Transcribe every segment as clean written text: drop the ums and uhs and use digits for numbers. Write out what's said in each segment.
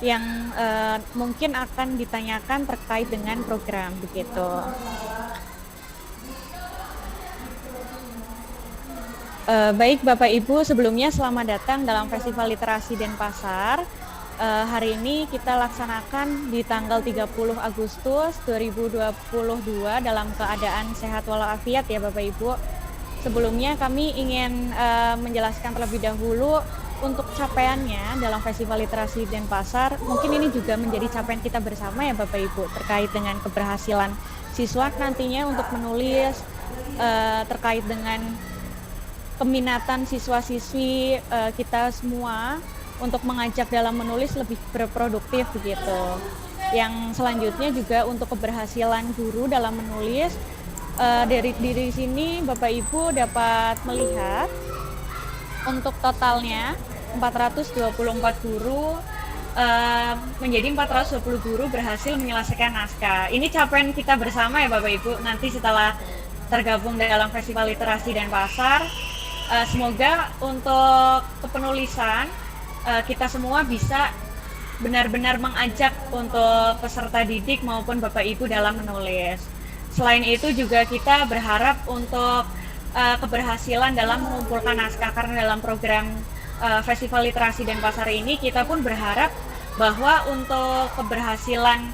yang mungkin akan ditanyakan terkait dengan program begitu. Baik Bapak Ibu, sebelumnya selamat datang dalam Festival Literasi Denpasar. Hari ini kita laksanakan di tanggal 30 Agustus 2022 dalam keadaan sehat walafiat ya Bapak Ibu. Sebelumnya kami ingin menjelaskan terlebih dahulu untuk capaiannya dalam Festival Literasi Denpasar. Mungkin ini juga menjadi capaian kita bersama ya Bapak Ibu terkait dengan keberhasilan siswa nantinya untuk menulis, terkait dengan keminatan siswa-siswi kita semua untuk mengajak dalam menulis lebih berproduktif begitu. Yang selanjutnya juga untuk keberhasilan guru dalam menulis, dari sini Bapak Ibu dapat melihat untuk totalnya 424 guru menjadi 420 guru berhasil menyelesaikan naskah. Ini capaian kita bersama ya Bapak Ibu. Nanti setelah tergabung dalam Festival Literasi Denpasar, semoga untuk kepenulisan kita semua bisa benar-benar mengajak untuk peserta didik maupun Bapak Ibu dalam menulis. Selain itu juga kita berharap untuk keberhasilan dalam mengumpulkan naskah, karena dalam program Festival Literasi Denpasar ini kita pun berharap bahwa untuk keberhasilan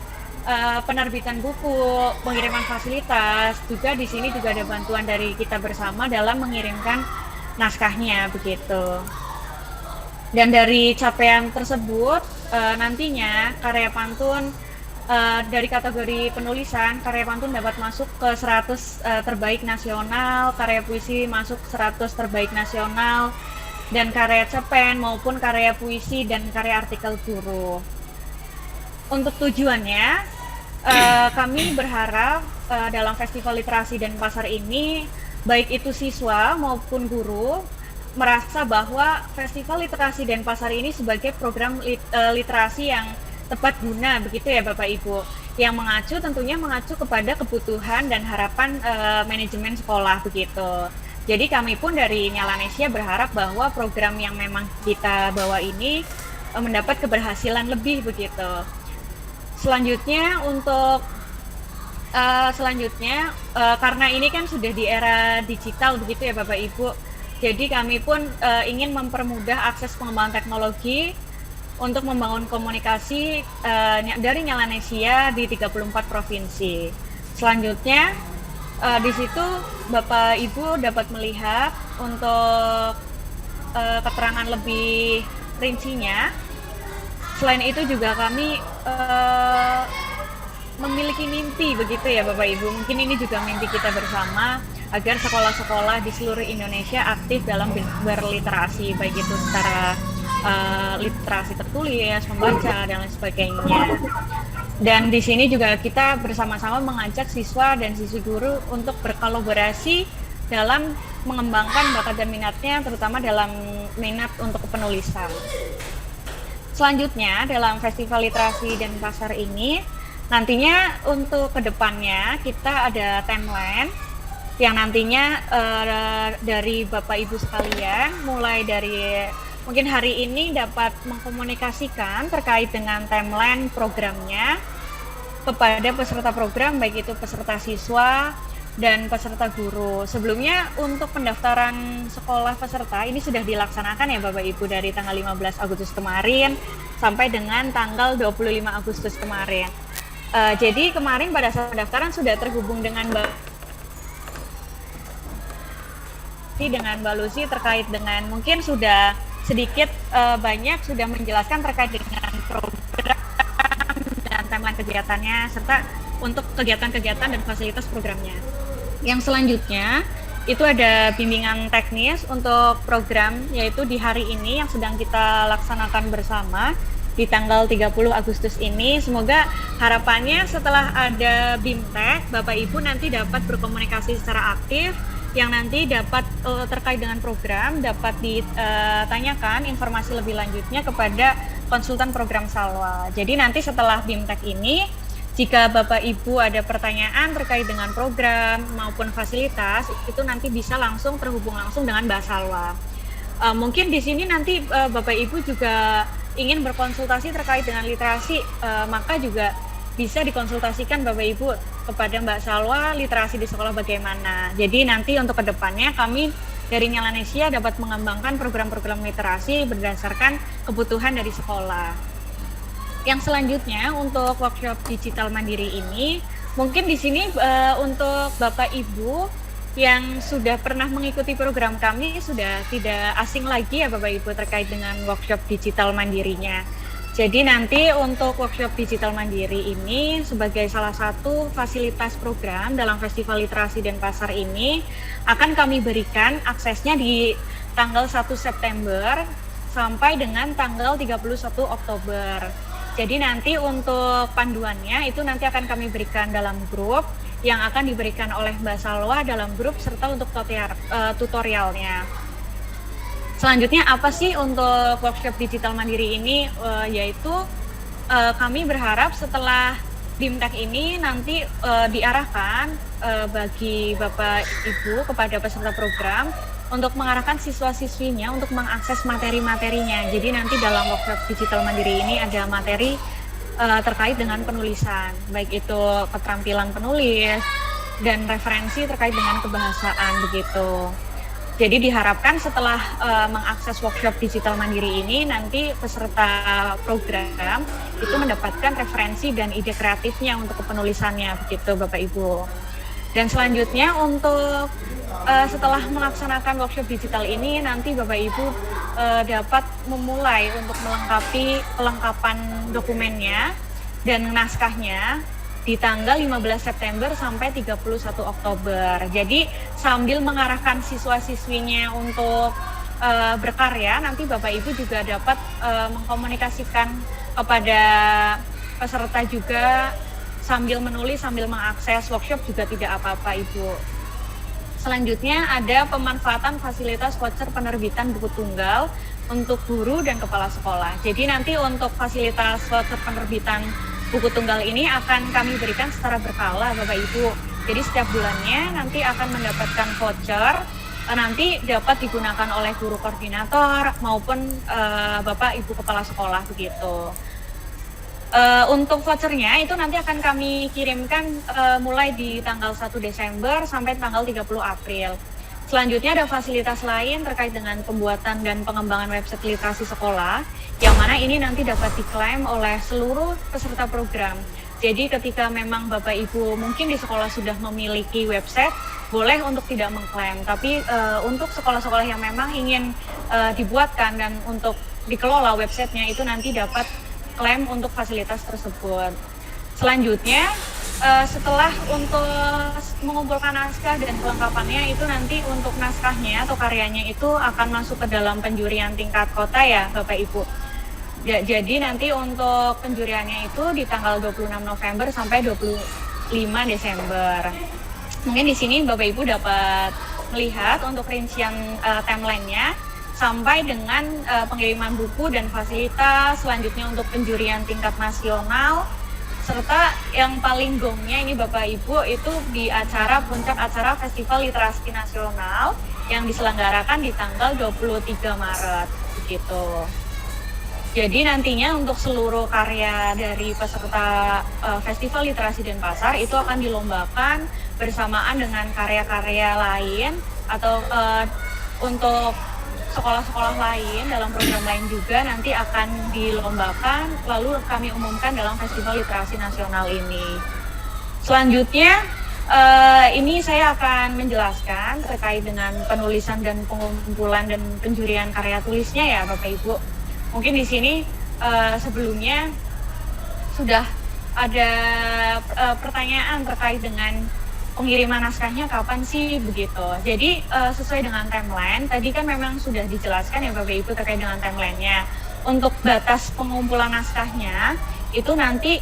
penerbitan buku, pengiriman fasilitas, juga di sini juga ada bantuan dari kita bersama dalam mengirimkan naskahnya begitu. Dan dari capaian tersebut nantinya karya pantun dari kategori penulisan, karya pantun dapat masuk ke 100 terbaik nasional, karya puisi masuk 100 terbaik nasional, dan karya cerpen maupun karya puisi dan karya artikel guru. Untuk tujuannya, kami berharap dalam Festival Literasi Denpasar ini, baik itu siswa maupun guru, merasa bahwa Festival Literasi Denpasar ini sebagai program literasi yang tepat guna begitu ya Bapak Ibu, yang tentunya mengacu kepada kebutuhan dan harapan manajemen sekolah begitu. Jadi kami pun dari Nyalanesia berharap bahwa program yang memang kita bawa ini mendapat keberhasilan lebih begitu. Selanjutnya karena ini kan sudah di era digital begitu ya Bapak Ibu, jadi kami pun ingin mempermudah akses pengembangan teknologi untuk membangun komunikasi dari Nyalanesia di 34 provinsi. Selanjutnya di situ Bapak Ibu dapat melihat untuk keterangan lebih rincinya. Selain itu juga kami memiliki mimpi begitu ya Bapak Ibu. Mungkin ini juga mimpi kita bersama, agar sekolah-sekolah di seluruh Indonesia aktif dalam berliterasi, baik itu secara literasi tertulis, membaca, dan lain sebagainya. Dan di sini juga kita bersama-sama mengajak siswa dan siswi guru untuk berkolaborasi dalam mengembangkan bakat dan minatnya, terutama dalam minat untuk penulisan. Selanjutnya, dalam Festival Literasi Denpasar ini, nantinya untuk kedepannya kita ada timeline yang nantinya dari Bapak Ibu sekalian, mulai dari mungkin hari ini dapat mengkomunikasikan terkait dengan timeline programnya kepada peserta program, baik itu peserta siswa dan peserta guru. Sebelumnya untuk pendaftaran sekolah peserta ini sudah dilaksanakan ya Bapak Ibu dari tanggal 15 Agustus kemarin sampai dengan tanggal 25 Agustus kemarin. Jadi kemarin pada saat pendaftaran sudah terhubung dengan Mbak Lucy terkait dengan, mungkin sudah sedikit banyak sudah menjelaskan terkait dengan program dan timeline kegiatannya, serta untuk kegiatan-kegiatan dan fasilitas programnya. Yang selanjutnya itu ada bimbingan teknis untuk program, yaitu di hari ini yang sedang kita laksanakan bersama di tanggal 30 Agustus ini. Semoga harapannya setelah ada BIMTEK, Bapak Ibu nanti dapat berkomunikasi secara aktif, yang nanti dapat terkait dengan program dapat ditanyakan informasi lebih lanjutnya kepada konsultan program Salwa. Jadi nanti setelah BIMTEK ini, jika Bapak Ibu ada pertanyaan terkait dengan program maupun fasilitas, itu nanti bisa terhubung langsung dengan Mbak Salwa. Mungkin di sini nanti Bapak Ibu juga ingin berkonsultasi terkait dengan literasi, maka juga bisa dikonsultasikan Bapak Ibu kepada Mbak Salwa, literasi di sekolah bagaimana. Jadi nanti untuk kedepannya kami dari Nyalanesia dapat mengembangkan program-program literasi berdasarkan kebutuhan dari sekolah. Yang selanjutnya untuk workshop digital mandiri ini, mungkin di sini untuk Bapak Ibu yang sudah pernah mengikuti program kami sudah tidak asing lagi ya Bapak Ibu terkait dengan workshop digital mandirinya. Jadi nanti untuk workshop digital mandiri ini sebagai salah satu fasilitas program dalam Festival Literasi Denpasar ini akan kami berikan aksesnya di tanggal 1 September sampai dengan tanggal 31 Oktober. Jadi nanti untuk panduannya itu nanti akan kami berikan dalam grup yang akan diberikan oleh Mbak Salwa dalam grup serta untuk tutorialnya. Selanjutnya apa sih untuk workshop digital mandiri ini? Yaitu kami berharap setelah BIMTEK ini nanti diarahkan bagi Bapak Ibu kepada peserta program untuk mengarahkan siswa-siswinya untuk mengakses materi-materinya. Jadi nanti dalam workshop digital mandiri ini ada materi terkait dengan penulisan, baik itu keterampilan penulis dan referensi terkait dengan kebahasaan begitu. Jadi diharapkan setelah mengakses workshop digital mandiri ini, nanti peserta program itu mendapatkan referensi dan ide kreatifnya untuk kepenulisannya begitu Bapak Ibu. Dan selanjutnya untuk setelah melaksanakan workshop digital ini, nanti Bapak Ibu dapat memulai untuk melengkapi kelengkapan dokumennya dan naskahnya di tanggal 15 September sampai 31 Oktober. Jadi sambil mengarahkan siswa-siswinya untuk berkarya, nanti Bapak Ibu juga dapat mengkomunikasikan kepada peserta juga sambil menulis, sambil mengakses workshop juga tidak apa-apa Ibu. Selanjutnya ada pemanfaatan fasilitas voucher penerbitan buku tunggal untuk guru dan kepala sekolah. Jadi nanti untuk fasilitas voucher penerbitan buku tunggal ini akan kami berikan secara berkala Bapak Ibu. Jadi setiap bulannya nanti akan mendapatkan voucher, nanti dapat digunakan oleh guru koordinator maupun Bapak Ibu kepala sekolah begitu. Untuk vouchernya itu nanti akan kami kirimkan mulai di tanggal 1 Desember sampai tanggal 30 April. Selanjutnya ada fasilitas lain terkait dengan pembuatan dan pengembangan website literasi sekolah, yang mana ini nanti dapat diklaim oleh seluruh peserta program. Jadi ketika memang Bapak Ibu mungkin di sekolah sudah memiliki website, boleh untuk tidak mengklaim. Tapi untuk sekolah-sekolah yang memang ingin dibuatkan dan untuk dikelola websitenya itu nanti dapat klaim untuk fasilitas tersebut. Selanjutnya, setelah untuk mengumpulkan naskah dan kelengkapannya itu nanti untuk naskahnya atau karyanya itu akan masuk ke dalam penjurian tingkat kota ya Bapak Ibu. Ya, jadi nanti untuk penjuriannya itu di tanggal 26 November sampai 25 Desember. Mungkin di sini Bapak Ibu dapat melihat untuk rincian timeline-nya sampai dengan pengiriman buku dan fasilitas, selanjutnya untuk penjurian tingkat nasional, serta yang paling gongnya ini Bapak Ibu itu di acara puncak acara Festival Literasi Nasional yang diselenggarakan di tanggal 23 Maret begitu. Jadi nantinya untuk seluruh karya dari peserta Festival Literasi Denpasar itu akan dilombakan bersamaan dengan karya-karya lain atau untuk sekolah-sekolah lain dalam program lain juga nanti akan dilombakan, lalu kami umumkan dalam Festival Literasi Nasional ini. Selanjutnya, ini saya akan menjelaskan terkait dengan penulisan dan pengumpulan dan penjurian karya tulisnya ya Bapak Ibu. Mungkin di sini sebelumnya sudah ada pertanyaan terkait dengan pengiriman naskahnya kapan sih begitu. Jadi sesuai dengan timeline, tadi kan memang sudah dijelaskan ya Bapak Ibu terkait dengan timelinenya. Untuk batas pengumpulan naskahnya, itu nanti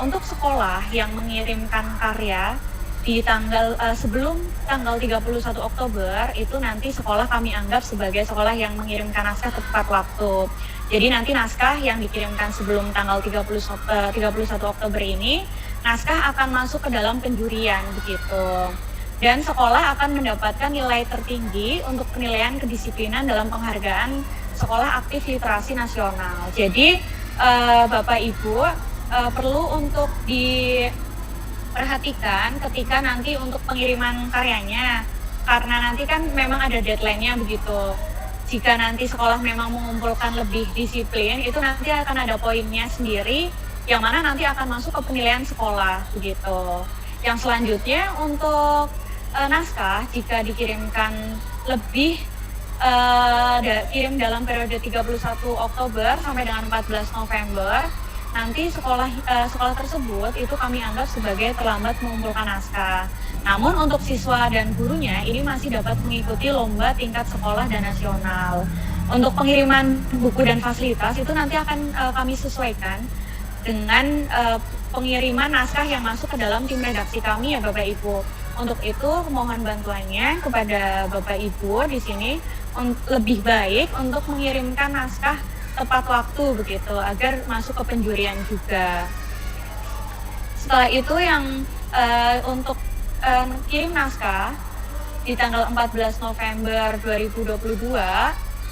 untuk sekolah yang mengirimkan karya di tanggal sebelum tanggal 31 Oktober, itu nanti sekolah kami anggap sebagai sekolah yang mengirimkan naskah tepat waktu. Jadi nanti naskah yang dikirimkan sebelum tanggal 31 Oktober ini, naskah akan masuk ke dalam penjurian begitu. Dan sekolah akan mendapatkan nilai tertinggi untuk penilaian kedisiplinan dalam penghargaan sekolah aktif literasi nasional. Jadi Bapak Ibu perlu untuk diperhatikan ketika nanti untuk pengiriman karyanya, karena nanti kan memang ada deadline-nya begitu. Jika nanti sekolah memang mengumpulkan lebih disiplin, itu nanti akan ada poinnya sendiri, yang mana nanti akan masuk ke penilaian sekolah begitu. Yang selanjutnya untuk naskah, jika dikirimkan lebih kirim dalam periode 31 Oktober sampai dengan 14 November, nanti sekolah tersebut itu kami anggap sebagai terlambat mengumpulkan naskah. Namun untuk siswa dan gurunya ini masih dapat mengikuti lomba tingkat sekolah dan nasional. Untuk pengiriman buku dan fasilitas itu nanti akan kami sesuaikan dengan pengiriman naskah yang masuk ke dalam tim redaksi kami ya Bapak Ibu. Untuk itu mohon bantuannya kepada Bapak Ibu di sini lebih baik untuk mengirimkan naskah tepat waktu begitu agar masuk ke penjurian juga. Setelah itu yang untuk kirim naskah di tanggal 14 November 2022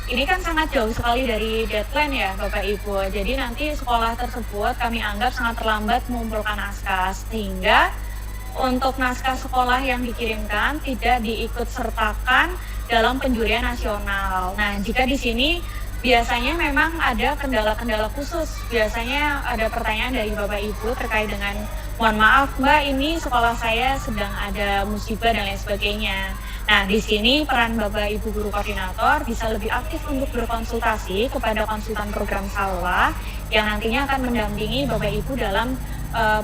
ini kan sangat jauh sekali dari deadline ya Bapak Ibu. Jadi nanti sekolah tersebut kami anggap sangat terlambat mengumpulkan naskah, sehingga untuk naskah sekolah yang dikirimkan tidak diikut sertakan dalam penjurian nasional. Nah, jika di sini biasanya memang ada kendala-kendala khusus. Biasanya ada pertanyaan dari Bapak Ibu terkait dengan, mohon maaf Mbak, ini sekolah saya sedang ada musibah dan lain sebagainya. Nah, di sini peran Bapak Ibu Guru Koordinator bisa lebih aktif untuk berkonsultasi kepada konsultan program SALWA yang nantinya akan mendampingi Bapak Ibu dalam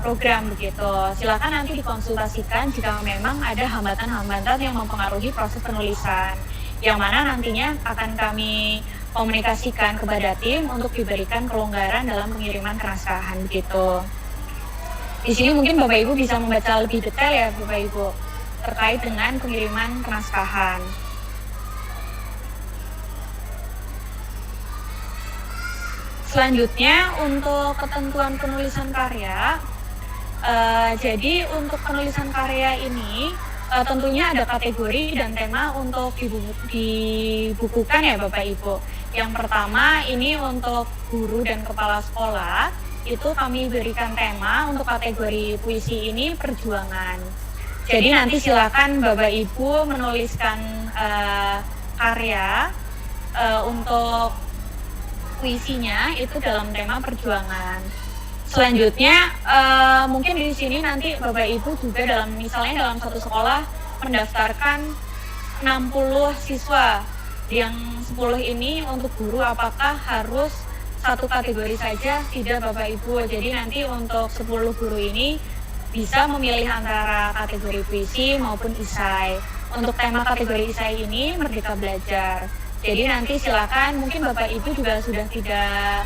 program begitu. Silakan nanti dikonsultasikan jika memang ada hambatan-hambatan yang mempengaruhi proses penulisan, yang mana nantinya akan kami komunikasikan kepada tim untuk diberikan kelonggaran dalam pengiriman kenaskahan begitu. Di sini mungkin Bapak Ibu bisa membaca lebih detail ya Bapak Ibu terkait dengan pengiriman kenaskahan. Selanjutnya untuk ketentuan penulisan karya, jadi untuk penulisan karya ini tentunya ada kategori dan tema untuk dibukukan ya Bapak Ibu. Yang pertama ini untuk guru dan kepala sekolah, itu kami berikan tema untuk kategori puisi ini perjuangan. Jadi nanti silakan Bapak Ibu menuliskan karya untuk puisinya itu dalam tema perjuangan. Selanjutnya mungkin di sini nanti Bapak Ibu juga misalnya dalam satu sekolah mendaftarkan 60 siswa, yang 10 ini untuk guru, apakah harus satu kategori saja? Tidak Bapak Ibu. Jadi nanti untuk 10 guru ini bisa memilih antara kategori puisi maupun isai. Untuk tema kategori isai ini Merdeka Belajar. Jadi nanti silakan, mungkin Bapak Ibu juga sudah tidak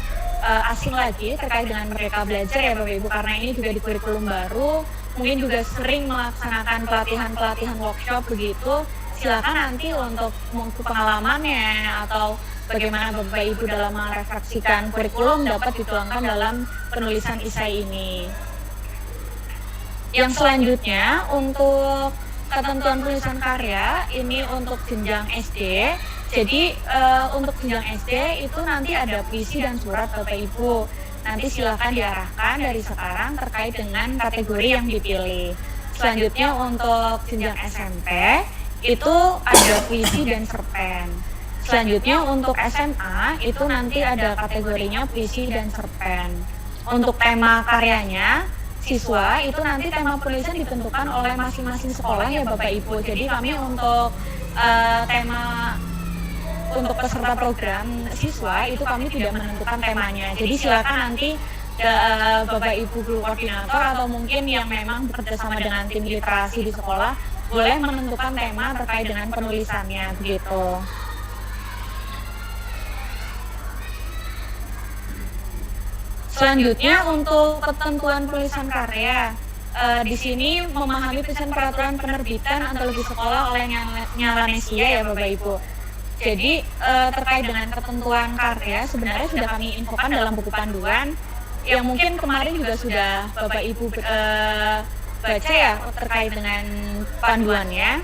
asing lagi terkait dengan Merdeka Belajar ya Bapak Ibu, karena ini juga di kurikulum baru, mungkin juga sering melaksanakan pelatihan-pelatihan workshop begitu. Silakan nanti untuk pengalamannya atau bagaimana Bapak Ibu dalam merefleksikan kurikulum dapat dituangkan dalam penulisan isai ini. Yang selanjutnya untuk ketentuan penulisan karya ini untuk jenjang SD. Jadi untuk jenjang SD itu nanti ada puisi dan surat Bapak Ibu. Nanti silakan diarahkan dari sekarang terkait dengan kategori yang dipilih. Selanjutnya untuk jenjang SMP itu ada puisi dan cerpen. Selanjutnya untuk SMA itu nanti ada kategorinya puisi dan cerpen. Untuk tema karyanya siswa itu nanti tema penulisan ditentukan oleh masing-masing sekolah ya Bapak Ibu. Jadi kami untuk tema untuk peserta program siswa itu kami tidak menentukan temanya. Jadi silakan nanti Bapak Ibu Guru Koordinator atau mungkin yang memang bekerja sama dengan tim literasi di sekolah boleh menentukan tema terkait dengan penulisannya begitu. Selanjutnya untuk ketentuan penulisan karya, di sini memahami pesan peraturan penerbitan antologi sekolah oleh Nyalanesia ya Bapak Ibu. Jadi terkait dengan ketentuan karya sebenarnya sudah kami infokan dalam buku panduan yang mungkin kemarin juga sudah Bapak Ibu baca ya terkait dengan panduannya.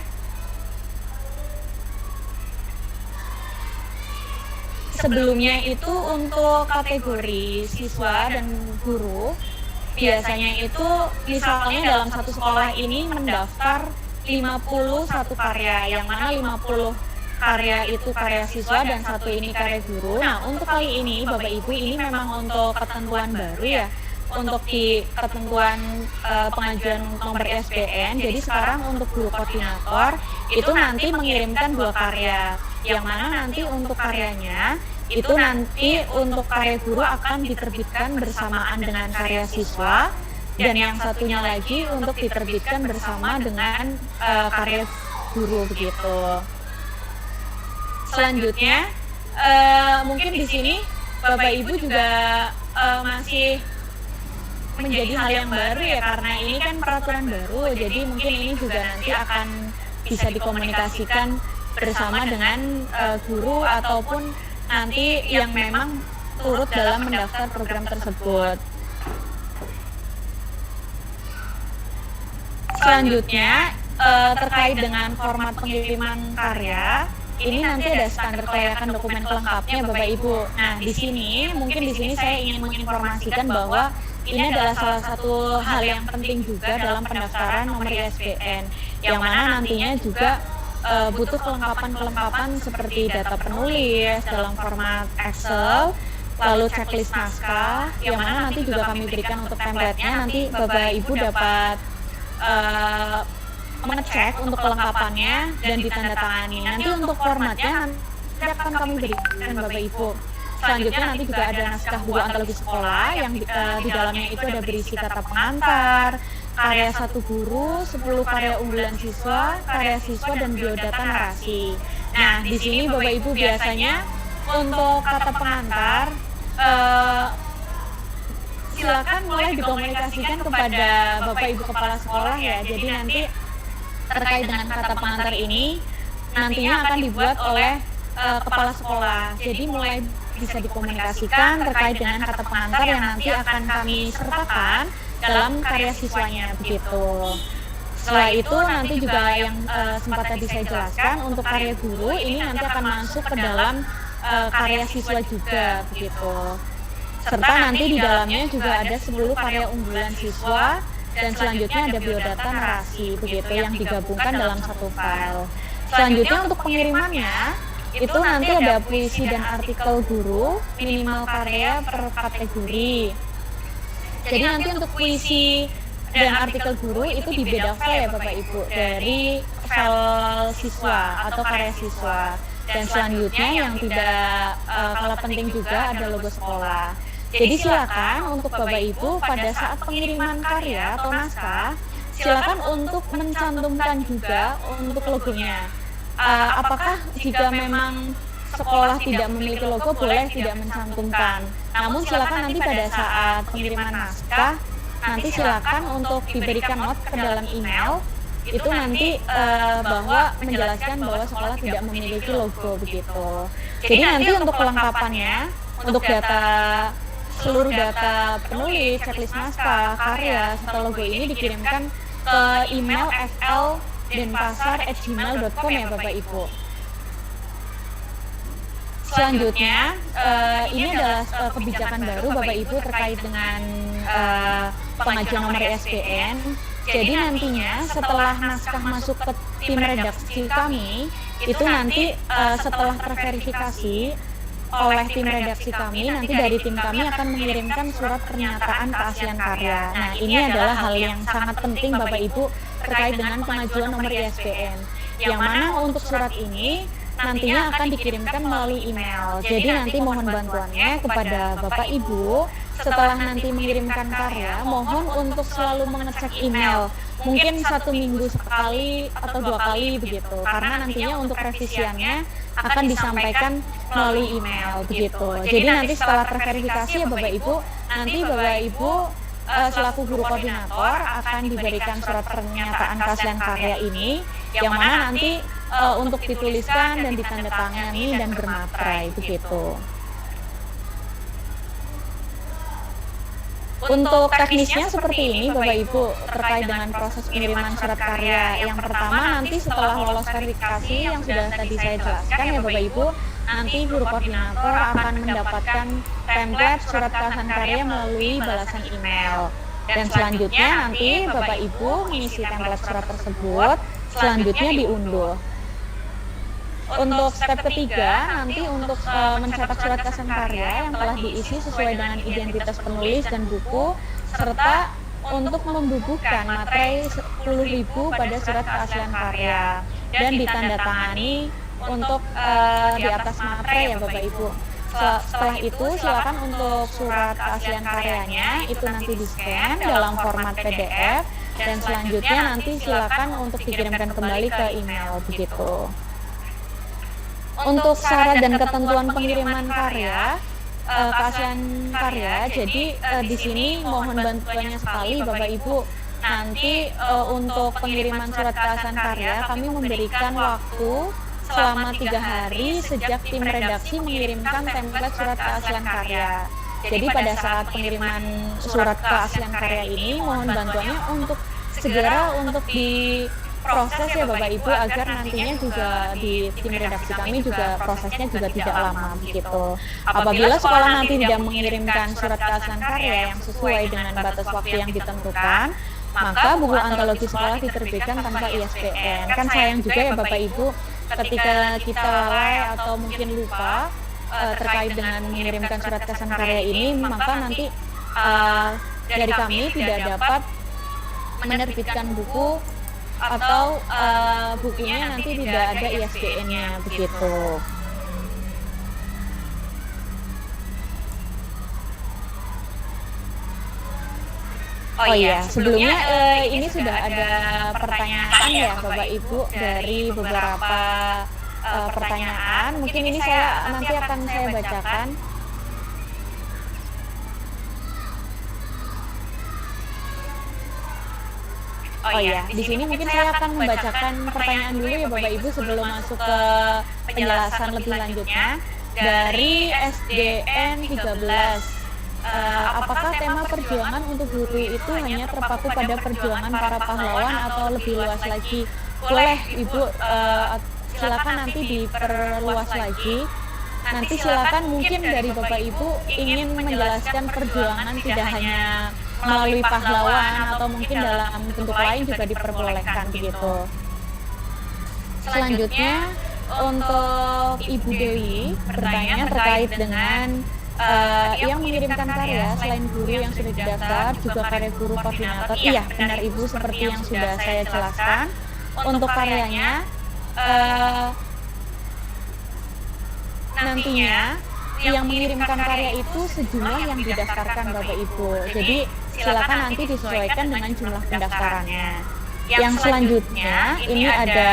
Sebelumnya itu untuk kategori siswa dan guru, biasanya itu misalnya dalam satu sekolah ini mendaftar 51 karya, yang mana 50 karya itu karya siswa dan satu ini karya guru. Nah, untuk kali ini Bapak Ibu ini memang untuk ketentuan baru ya, untuk di ketentuan pengajuan nomor ISBN. Jadi sekarang untuk guru koordinator itu nanti mengirimkan 2 karya, yang mana nanti untuk karyanya itu nanti untuk karya guru akan diterbitkan bersamaan dengan karya siswa, dan yang satunya lagi untuk diterbitkan bersama dengan karya guru begitu. Selanjutnya mungkin di sini Bapak Ibu juga masih menjadi hal yang baru ya, karena ini kan peraturan baru, jadi mungkin ini juga nanti akan bisa dikomunikasikan bersama dengan guru ataupun nanti yang memang turut dalam mendaftar program tersebut. Selanjutnya terkait dengan format pengiriman karya, ini nanti ada standar kelayakan dokumen pelengkapnya Bapak Ibu. Nah, di sini mungkin di sini saya ingin menginformasikan bahwa ini adalah salah satu hal yang penting juga dalam pendaftaran nomor ISBN, yang mana nantinya juga butuh kelengkapan-kelengkapan seperti data penulis dalam format Excel, lalu checklist naskah, yang mana nanti juga kami berikan untuk template-nya. Nanti Bapak Ibu dapat mengecek untuk kelengkapannya dan ditandatangani. Nanti untuk formatnya nanti akan kami berikan Bapak Ibu. Selanjutnya nanti juga ada naskah buku antologi sekolah yang di dalamnya itu ada berisi kata pengantar, karya satu guru, 10 karya unggulan siswa, karya siswa, dan biodata narasi. Nah, di sini Bapak Ibu biasanya untuk kata pengantar silakan mulai dikomunikasikan kepada Bapak Ibu kepala sekolah ya. Jadi nanti terkait dengan kata pengantar ini nantinya akan dibuat oleh kepala sekolah. Jadi mulai bisa dikomunikasikan terkait dengan kata pengantar yang nanti akan kami sertakan dalam karya siswanya begitu. Setelah itu nanti juga yang sempat tadi saya jelaskan untuk karya guru ini nanti akan masuk ke dalam karya siswa juga begitu. Serta nanti di dalamnya juga ada 10 karya unggulan siswa dan selanjutnya ada biodata narasi begitu yang digabungkan dalam satu file. Selanjutnya untuk pengirimannya itu nanti ada puisi dan artikel guru, minimal karya per kategori. Jadi nanti untuk puisi dan artikel guru itu di beda file ya Bapak Ibu, dari file siswa atau karya siswa. Dan selanjutnya yang tidak kalah penting juga ada logo sekolah. Jadi silakan untuk Bapak Ibu pada saat pengiriman karya atau naskah, silakan untuk mencantumkan juga untuk logonya. Apakah jika memang sekolah tidak memiliki logo boleh tidak mencantumkan. Namun silakan nanti pada saat pengiriman naskah nanti silakan untuk diberikan note ke dalam email itu nanti bahwa menjelaskan bahwa sekolah tidak memiliki logo begitu. Jadi nanti untuk kelengkapannya untuk seluruh data penulis, checklist naskah, karya serta logo ini dikirimkan ke email fl.denpasar@gmail.com ya Bapak Ibu. Selanjutnya, ini adalah kebijakan baru Bapak Ibu terkait dengan pengajuan nomor ISBN. Jadi nantinya setelah naskah masuk ke tim redaksi kami, itu nanti setelah terverifikasi oleh tim redaksi kami, nanti dari tim kami akan mengirimkan surat pernyataan keaslian karya. Nah, ini adalah hal yang sangat penting Bapak Ibu terkait dengan pengajuan nomor ISBN. Yang mana untuk surat ini nantinya akan dikirimkan melalui email. Jadi nanti mohon bantuannya kepada Bapak Ibu setelah nanti mengirimkan karya, mohon untuk selalu mengecek email. Mungkin 1 minggu sekali atau 2 kali begitu. Karena nantinya untuk revisiannya akan disampaikan melalui email begitu. Jadi nanti setelah terverifikasi ya Bapak Ibu, nanti Bapak Ibu selaku guru koordinator akan diberikan surat pernyataan keaslian karya ini, yang mana nanti untuk dituliskan dan ditandatangani dan bermaterai begitu. Untuk teknisnya seperti ini Bapak Ibu, terkait dengan proses pengiriman surat karya. Yang pertama nanti setelah lolos verifikasi yang sudah tadi saya jelaskan ya Bapak Ibu, nanti guru koordinator akan mendapatkan template surat keahlian karya melalui balasan email. Dan selanjutnya nanti Bapak Ibu mengisi template surat tersebut, selanjutnya diunduh. Untuk step ketiga, nanti untuk mencetak surat keahlian karya yang telah diisi sesuai dengan identitas penulis dan buku, serta untuk membubuhkan materai 10.000 pada surat keahlian karya dan ditandatangani untuk di atas materai ya Bapak Ibu. Setelah itu silakan untuk surat keahlian karyanya itu nanti di-scan dalam format PDF dan selanjutnya nanti silakan untuk dikirimkan kembali ke email begitu. Untuk syarat dan ketentuan pengiriman karya, keahlian karya, jadi di sini mohon bantuannya sekali Bapak Ibu. Nanti untuk pengiriman surat keahlian karya, kami memberikan waktu selama 3 hari sejak tim redaksi mengirimkan template surat keahlian karya. Jadi pada saat pengiriman surat keahlian karya ini, mohon bantuannya untuk segera untuk proses ya Bapak Ibu agar nantinya juga di tim redaksi kami juga prosesnya juga tidak lama begitu. Apabila sekolah nanti tidak mengirimkan surat keahlian karya yang sesuai dengan batas waktu yang ditentukan, maka buku antologi sekolah diterbitkan tanpa ISBN. Kan sayang juga ya Bapak Ibu ketika kita lalai atau mungkin lupa terkait dengan mengirimkan surat keahlian karya ini, maka nanti dari kami tidak dapat menerbitkan buku atau bukunya nanti tidak ada ISBN-nya begitu. Oh iya, sebelumnya ini sudah ada pertanyaan ya Bapak Ibu dari beberapa pertanyaan. Mungkin ini saya nanti akan saya bacakan. Oh iya, di sini mungkin saya akan membacakan pertanyaan dulu ya Bapak Ibu sebelum masuk ke penjelasan lebih lanjutnya dari SDN 13. Apakah tema perjuangan untuk guru itu hanya terpaku pada perjuangan para pahlawan atau lebih luas lagi? Boleh Ibu, silakan nanti diperluas lagi. Nanti silakan mungkin dari Bapak Ibu ingin menjelaskan perjuangan tidak hanya melalui pahlawan atau mungkin dalam bentuk lain juga diperbolehkan begitu. Selanjutnya untuk Ibu Dewi bertanya terkait dengan yang mengirimkan karya selain guru yang sudah didaftar juga karya guru koordinator. Iya benar Ibu, seperti yang sudah saya jelaskan. Untuk karyanya nantinya yang mengirimkan karya itu sejumlah yang didaftarkan Bapak Ibu. Jadi silakan nanti disesuaikan dengan jumlah pendaftarannya. Yang selanjutnya ini ada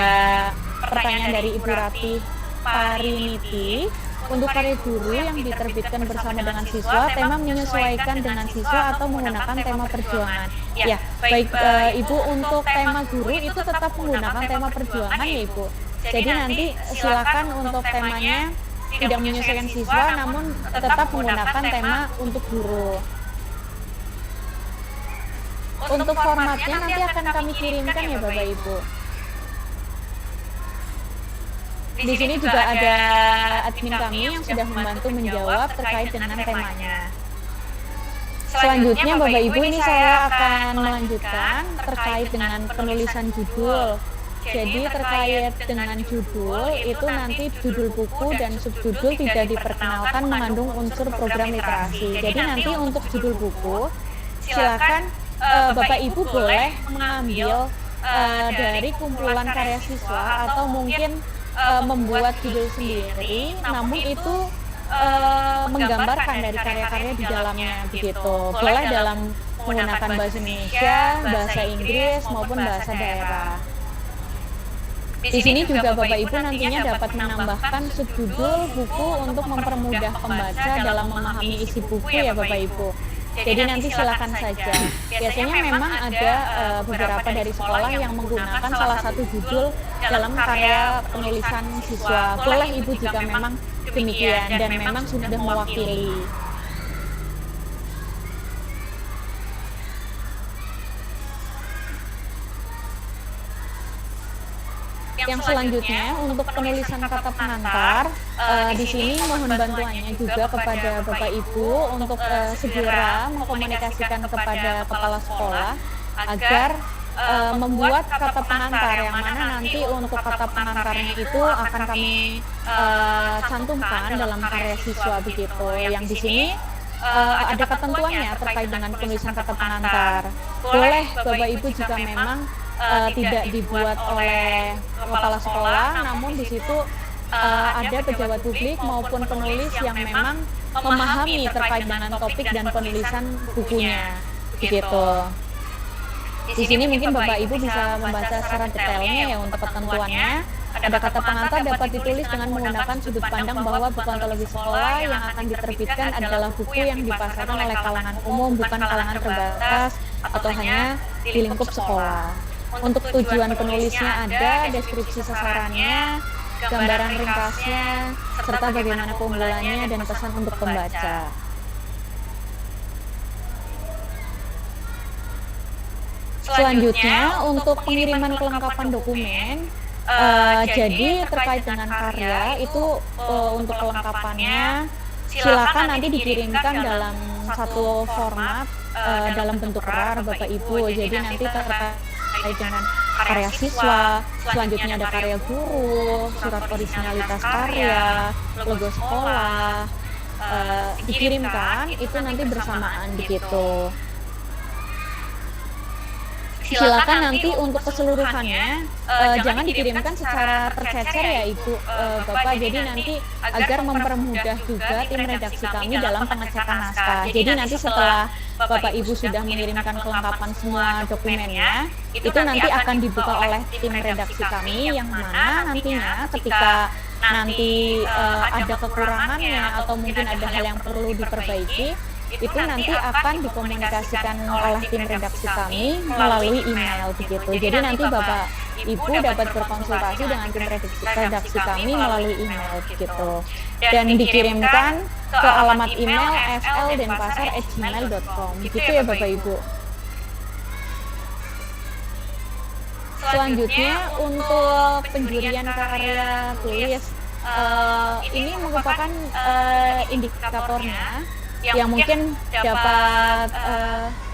pertanyaan dari Ibu Ratih Pariniti. Untuk karya guru yang diterbitkan bersama dengan siswa, tema menyesuaikan dengan siswa atau menggunakan tema perjuangan. Ya, baik Ibu, untuk tema guru itu tetap menggunakan tema perjuangan ya Ibu. Jadi nanti silakan untuk temanya tidak menyesuaikan siswa, namun tetap menggunakan tema untuk guru. Untuk formatnya nanti akan kami kirimkan ya Bapak Ibu. Di sini juga ada admin kami yang sudah membantu menjawab terkait dengan temanya. Selanjutnya Bapak Ibu, ini saya akan melanjutkan terkait dengan penulisan judul. Jadi terkait dengan judul itu nanti judul buku dan subjudul tidak diperkenalkan mengandung unsur program literasi. Jadi nanti untuk judul buku silakan Bapak Ibu boleh mengambil dari kumpulan karya siswa atau mungkin membuat judul sendiri, namun itu menggambarkan dari karya-karya di dalamnya begitu. Boleh dalam menggunakan bahasa Indonesia, bahasa Inggris maupun bahasa daerah. Di sini juga Bapak Ibu nantinya dapat menambahkan subjudul buku untuk mempermudah pembaca dalam memahami isi buku ya Bapak Ibu. Jadi nanti silakan saja. Biasanya memang ada beberapa dari sekolah yang menggunakan salah satu judul dalam karya penulisan siswa. Boleh Ibu jika memang demikian dan memang sudah mewakili. Yang selanjutnya untuk penulisan kata pengantar, di sini mohon bantuannya juga kepada Bapak Ibu untuk segera mengkomunikasikan kepada kepala sekolah agar membuat kata pengantar yang mana nanti untuk kata pengantarnya itu akan kami cantumkan dalam karya siswa begitu. Yang di sini ada ketentuannya terkait dengan penulisan kata pengantar. Boleh Bapak Ibu jika memang tidak dibuat oleh kepala sekolah, namun di situ ada pejabat publik maupun penulis yang memang memahami terkait dengan topik dan penulisan bukunya, begitu. Di sini mungkin Bapak Ibu bisa membaca secara detailnya ya untuk ketentuannya. Ada kata pengantar dapat ditulis dengan menggunakan sudut pandang bahwa buku antologi sekolah yang akan diterbitkan adalah buku yang dipasarkan oleh kalangan umum, bukan kalangan terbatas atau hanya di lingkup sekolah. Untuk tujuan penulisnya ada, deskripsi sasarannya, gambaran ringkasnya, serta bagaimana keunggulannya dan pesan untuk pembaca. Selanjutnya, untuk pengiriman kelengkapan dokumen, jadi terkait dengan karya itu untuk kelengkapannya silakan nanti dikirimkan dalam satu format dalam bentuk RAR Bapak Ibu. Jadi nanti terkait dengan karya siswa, selanjutnya ada karya guru, surat originalitas karya, logo sekolah, dikirimkan itu nanti bersamaan begitu. Silakan nanti untuk keseluruhannya jangan dikirimkan secara tercecer ya Ibu Bapak, jadi nanti agar mempermudah juga tim redaksi kami dalam pengecekan naskah. Jadi nanti setelah Bapak Ibu sudah mengirimkan kelengkapan semua dokumennya, itu nanti akan dibuka oleh tim redaksi kami yang mana nantinya ketika nanti ada kekurangannya atau mungkin ada hal yang perlu diperbaiki, itu nanti akan dikomunikasikan oleh tim redaksi kami melalui email begitu. Jadi nanti Bapak Ibu dapat berkonsultasi dengan tim redaksi kami melalui email begitu. Dan dikirimkan ke alamat email fldenpasar@gmail.com begitu ya Bapak Ibu. Selanjutnya untuk penjurian karya tulis, ini merupakan indikatornya yang mungkin dapat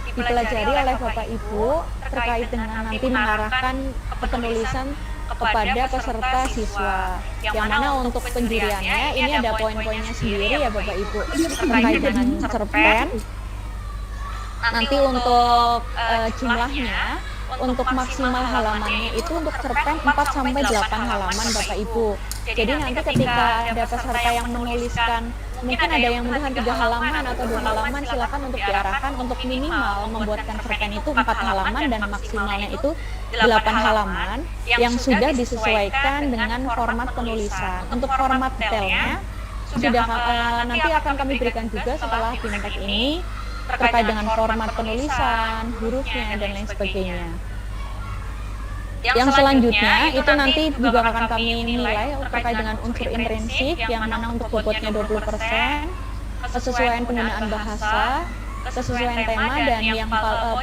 dipelajari oleh Bapak Ibu terkait dengan nanti mengarahkan penulisan kepada peserta siswa. Yang mana untuk penjuriannya ini ada poin-poinnya sendiri ya Bapak Ibu terkait dengan cerpen. Nanti untuk jumlahnya, untuk maksimal halamannya itu untuk cerpen 4-8 halaman Bapak Ibu. Jadi nanti ketika ada peserta yang menuliskan mungkin ada yang menuliskan 3 halaman atau 2 halaman, silakan untuk diarahkan untuk minimal membuatkan cerpen itu 4 halaman dan maksimalnya itu 8 halaman yang sudah disesuaikan dengan format penulisan. Untuk format detailnya sudah nanti akan kami berikan juga setelah Bimtek ini terkait dengan format penulisan, hurufnya dan lain sebagainya. Yang selanjutnya itu nanti juga akan kami nilai terkait dengan unsur intrinsik yang mana untuk bobotnya 20%, kesesuaian penggunaan bahasa, kesesuaian tema, dan yang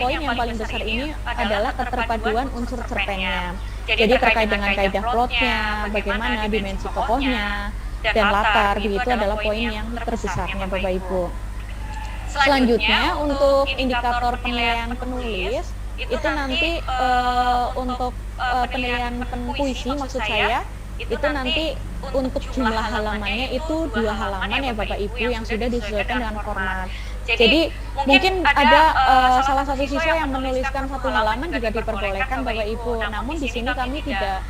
poin yang paling besar ini adalah keterpaduan unsur cerpennya. Jadi terkait dengan kaidah plotnya, bagaimana dimensi tokohnya, dan latar, begitu adalah poin yang terbesarnya Bapak Ibu. Selanjutnya untuk indikator penilaian penulis, itu nanti untuk penilaian puisi maksud saya, itu nanti untuk jumlah halamannya itu 2 halaman ya Bapak Ibu yang sudah disesuaikan dengan format. Jadi mungkin ada salah satu siswa yang menuliskan 1 halaman juga diperbolehkan Bapak Ibu. Namun di sini kami tidak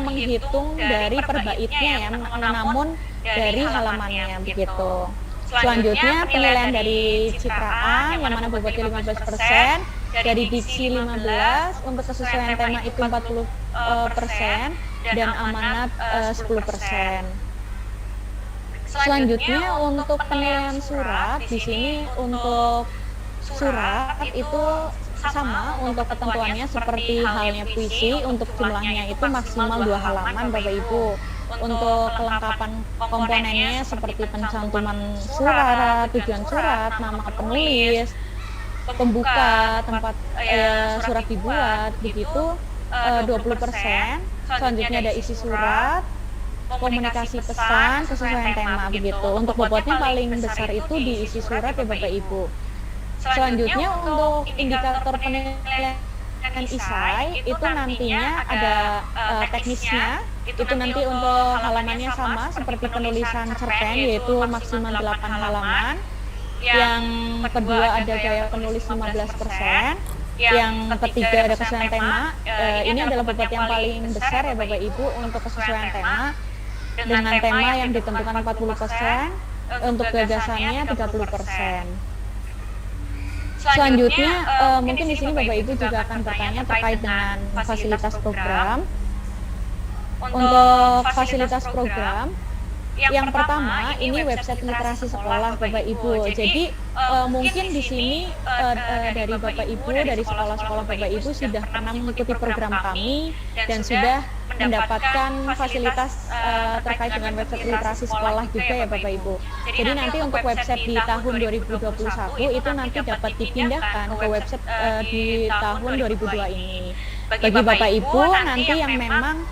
menghitung dari per baitnya ya, namun dari halamannya begitu. Selanjutnya penilaian dari citraan yang mana bobotnya 15%, dari diksi 15%, untuk kesesuaian tema itu 40%, dan amanat 10%. Selanjutnya untuk penilaian surat, di sini untuk surat itu sama untuk ketentuannya seperti halnya puisi, untuk jumlahnya itu maksimal 2 halaman Bapak Ibu. Untuk kelengkapan komponennya seperti pencantuman surat, tujuan surat, nama penulis, pembuka, tempat surat dibuat, begitu 20%. Selanjutnya ada isi surat, komunikasi pesan, kesesuaian tema begitu. Untuk bobotnya paling besar itu di isi surat ya Bapak Ibu. Selanjutnya untuk indikator penilaian isai itu nantinya ada teknisnya. Itu nanti untuk halamannya sama seperti penulisan cerpen yaitu maksimal 8 halaman. Yang kedua ada gaya penulis 15%. Yang ketiga ada kesesuaian tema. Ini adalah bobot yang paling besar ya Bapak Ibu untuk kesesuaian tema. Dengan tema yang ditentukan 40%, untuk gagasannya 30%. Selanjutnya, mungkin di sini Bapak Ibu juga akan bertanya terkait dengan fasilitas program. Untuk fasilitas program, yang pertama ini website literasi sekolah Bapak Ibu. Jadi mungkin di sini dari Bapak Ibu, dari sekolah-sekolah Bapak Ibu sudah pernah mengikuti program kami dan sudah mendapatkan fasilitas terkait dengan website literasi sekolah juga ya Bapak Ibu. Jadi nanti untuk website di tahun 2021 itu nanti dapat dipindahkan ke website di tahun 2002 ini. Bagi Bapak Ibu nanti yang memang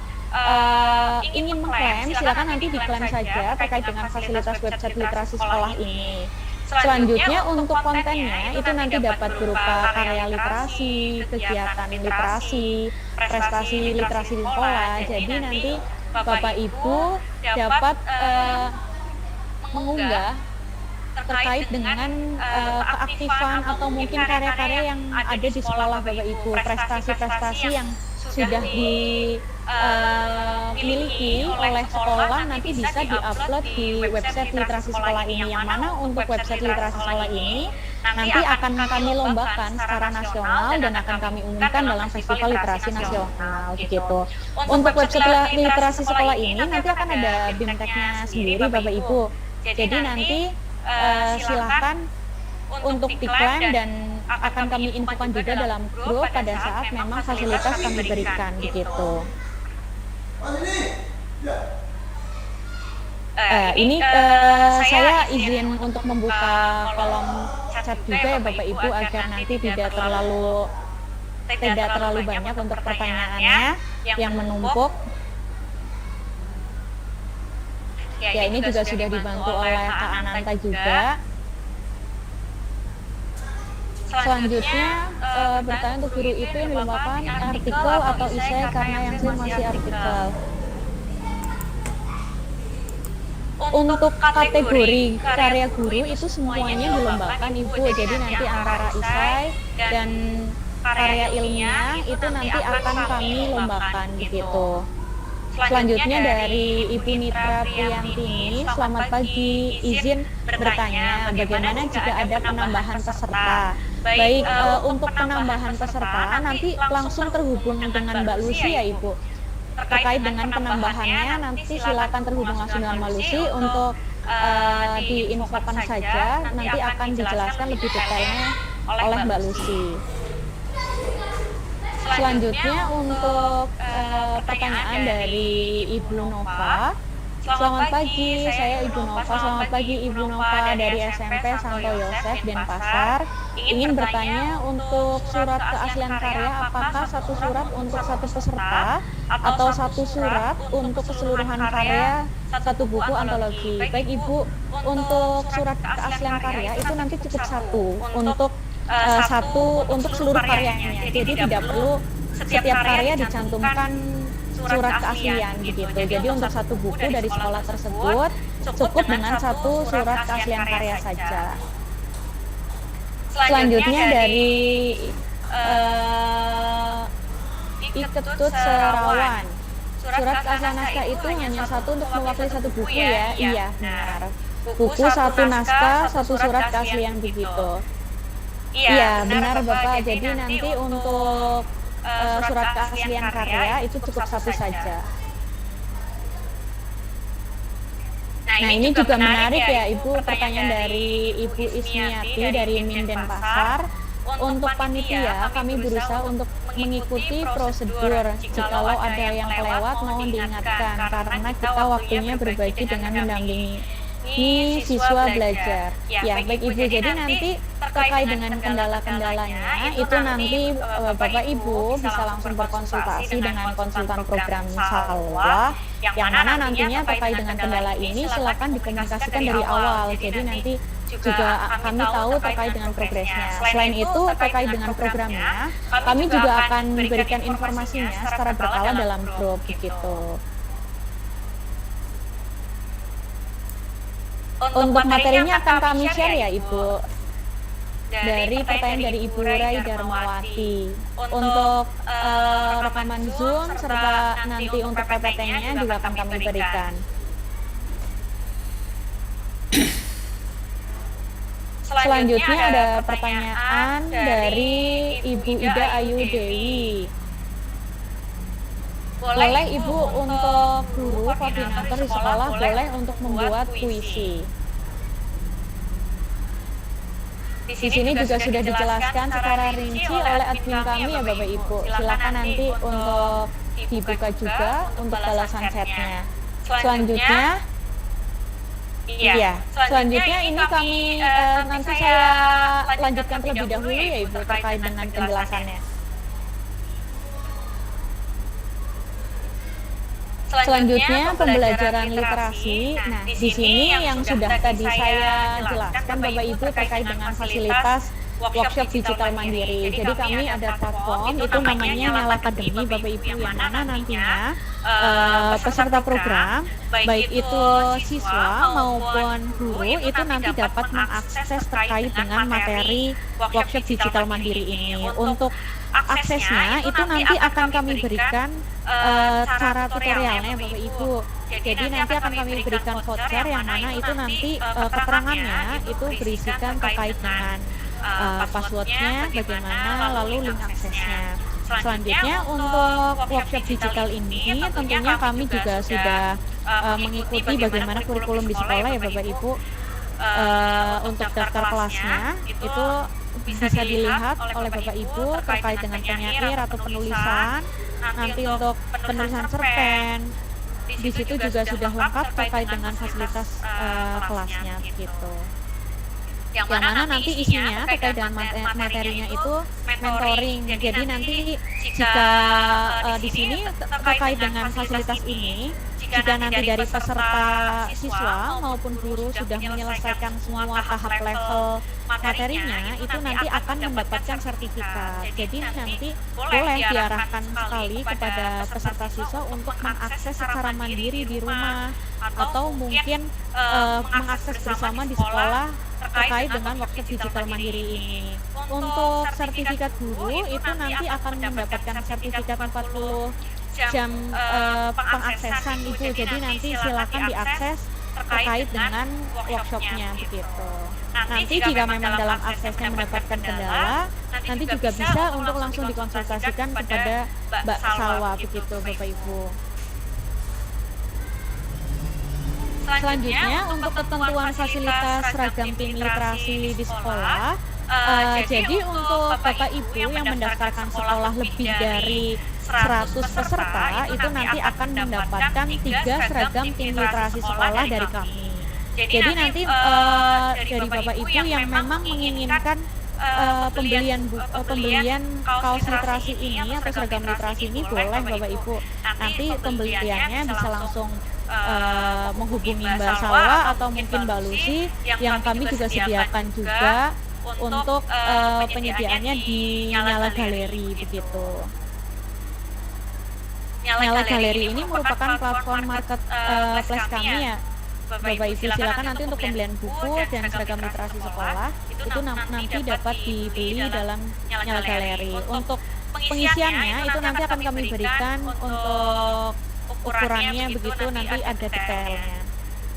ingin mengklaim, silakan nanti diklaim saja terkait dengan fasilitas website literasi sekolah ini. Selanjutnya untuk kontennya itu nanti dapat berupa karya literasi, kegiatan literasi, prestasi literasi di sekolah. Jadi nanti Bapak Ibu dapat mengunggah terkait dengan keaktifan atau mungkin karya-karya yang ada di sekolah Bapak Ibu, prestasi-prestasi yang sudah dimiliki oleh sekolah nanti bisa diupload di website literasi sekolah ini, yang mana untuk website literasi sekolah ini nanti akan kami lombakan secara nasional dan akan kami umumkan dalam Festival Literasi Nasional gitu. Untuk website literasi sekolah ini nanti akan ada BIMTEK-nya sendiri Bapak Ibu. Jadi nanti silakan untuk diklaim dan akan kami infokan juga dalam grup pada saat memang fasilitas kami berikan begitu. Ini saya izin untuk membuka kolom chat juga ya Bapak Ibu agar nanti tidak terlalu banyak untuk pertanyaannya yang menumpuk. Ya ini juga sudah dibantu oleh Kak Ananta juga. Selanjutnya bertanya untuk guru itu yang dilombakan artikel atau esai karena yang saya masih artikel. Untuk kategori karya guru itu semuanya dilombakan Ibu. Jadi nanti antara esai dan karya ilmiah itu nanti akan kami lombakan begitu. Selanjutnya dari Ibu Nitra Priyantini, selamat pagi, izin bertanya bagaimana jika ada penambahan peserta. Baik, untuk penambahan peserta nanti langsung terhubung dengan Mbak Lucy ya Ibu. Terkait dengan penambahannya nanti silakan terhubung langsung dengan Mbak Lucy untuk diinfokan saja, nanti akan dijelaskan lebih detailnya oleh Mbak Lucy. Selanjutnya untuk pertanyaan dari Ibu Nova. Selamat pagi, saya Ibu Nova. Selamat pagi Ibu Nova dari SMP Santo Yosef Denpasar. Ingin bertanya untuk surat keaslian karya, apakah satu surat untuk satu peserta atau satu surat untuk keseluruhan karya satu buku antologi? Baik Ibu, untuk surat keaslian karya itu nanti cukup satu untuk seluruh karyanya. Jadi tidak perlu setiap karya dicantumkan surat keaslian begitu. Jadi untuk satu buku dari sekolah tersebut cukup dengan satu surat keaslian karya saja. Selanjutnya dari Iketut Serawan. Surat keaslian naskah itu hanya satu untuk mewakili satu buku ya? Iya, benar. Buku satu naskah, satu surat keaslian begitu. Iya, benar Bapak. Jadi nanti untuk surat keaslian karya itu cukup satu saja. Nah ini juga menarik ya Ibu, pertanyaan dari Ibu Ismiati dari Min Denpasar. Untuk panitia kami berusaha untuk mengikuti prosedur. Jikalau ada yang kelewat mohon diingatkan karena kita waktunya berbagi dengan mendampingi siswa belajar. Ya baik Ibu, jadi nanti terkait dengan kendala-kendalanya, itu nanti Bapak Ibu bisa langsung berkonsultasi dengan konsultan program Salwa, yang mana nantinya terkait dengan kendala ini silakan dikomunikasikan dari awal. Jadi nanti juga kami tahu terkait dengan progresnya. Selain itu, terkait dengan programnya, kami juga akan memberikan informasinya secara berkala dalam grup begitu. Untuk materinya akan kami share ya Ibu, dari pertanyaan dari Ibu Rai Darmawati. Untuk rekaman Zoom serta nanti untuk PPT-nya juga akan kami berikan. Selanjutnya ada pertanyaan dari Ibu Ida Ayu Dewi. Boleh Ibu untuk guru koordinator di sekolah boleh untuk membuat puisi. Di sini juga sudah dijelaskan secara rinci oleh admin kami ya Bapak Ibu. Silakan nanti untuk dibuka juga untuk balasan chatnya. Selanjutnya, selanjutnya ini kami nanti saya lanjutkan terlebih dahulu ya Ibu terkait dengan penjelasannya. Selanjutnya pembelajaran literasi. Nah, di sini yang sudah tadi saya jelaskan Bapak Ibu terkait dengan fasilitas workshop digital mandiri. Jadi kami ada platform itu namanya Nyala Academy Bapak Ibu, yang mana nantinya peserta program baik itu siswa maupun guru itu nanti dapat mengakses terkait dengan materi workshop digital mandiri ini. Untuk aksesnya itu nanti akan kami berikan cara tutorialnya Bapak Ibu. Jadi nanti akan kami berikan voucher yang mana itu nanti keterangannya itu berisikan terkait dengan passwordnya bagaimana, lalu link aksesnya. Selanjutnya untuk workshop digital ini tentunya kami juga sudah mengikuti bagaimana kurikulum di sekolah ya Bapak Ibu. Untuk daftar kelasnya itu bisa dilihat oleh Bapak Ibu terkait dengan penyair atau penulisan. Nanti untuk penulisan cerpen di situ juga sudah lengkap terkait dengan fasilitas kelasnya gitu. Yang mana nanti isinya terkait dengan materinya itu mentoring. Jadi nanti jika di sini terkait dengan fasilitas ini, jika nanti dari peserta siswa maupun guru sudah menyelesaikan semua tahap level materinya, itu nanti akan mendapatkan sertifikat. Jadi nanti boleh diarahkan sekali kepada peserta siswa untuk mengakses secara mandiri di rumah atau mungkin mengakses bersama di sekolah terkait dengan workshop digital mandiri ini. Untuk sertifikat guru itu nanti akan mendapatkan sertifikat 40 jam pengaksesan Ibu. Jadi nanti silakan diakses terkait dengan workshopnya begitu. Nanti jika memang dalam aksesnya mendapatkan kendala, nanti juga bisa untuk langsung dikonsultasikan kepada Mbak Salwa begitu Bapak Ibu. Selanjutnya untuk ketentuan fasilitas seragam tim literasi di sekolah, jadi untuk Bapak Ibu yang mendaftarkan sekolah lebih dari 100 peserta itu nanti akan mendapatkan 3 seragam tim literasi sekolah dari kami. Jadi nanti dari Bapak Ibu yang memang menginginkan pembelian kaos literasi ini atau seragam literasi ini boleh Bapak Ibu. Nanti pembeliannya bisa langsung menghubungi Mbak Salwa atau mungkin Mbak Lucy yang kami juga sediakan juga untuk penyediaannya di Nyala Galeri begitu. Nyala Galeri ini merupakan platform marketplace kami ya Bapak Ibu. Silakan nanti untuk pembelian buku dan seragam literasi sekolah itu nanti dapat dibeli dalam Nyala Galeri. Untuk pengisiannya itu nanti akan kami berikan untuk ukurannya begitu, nanti ada detailnya.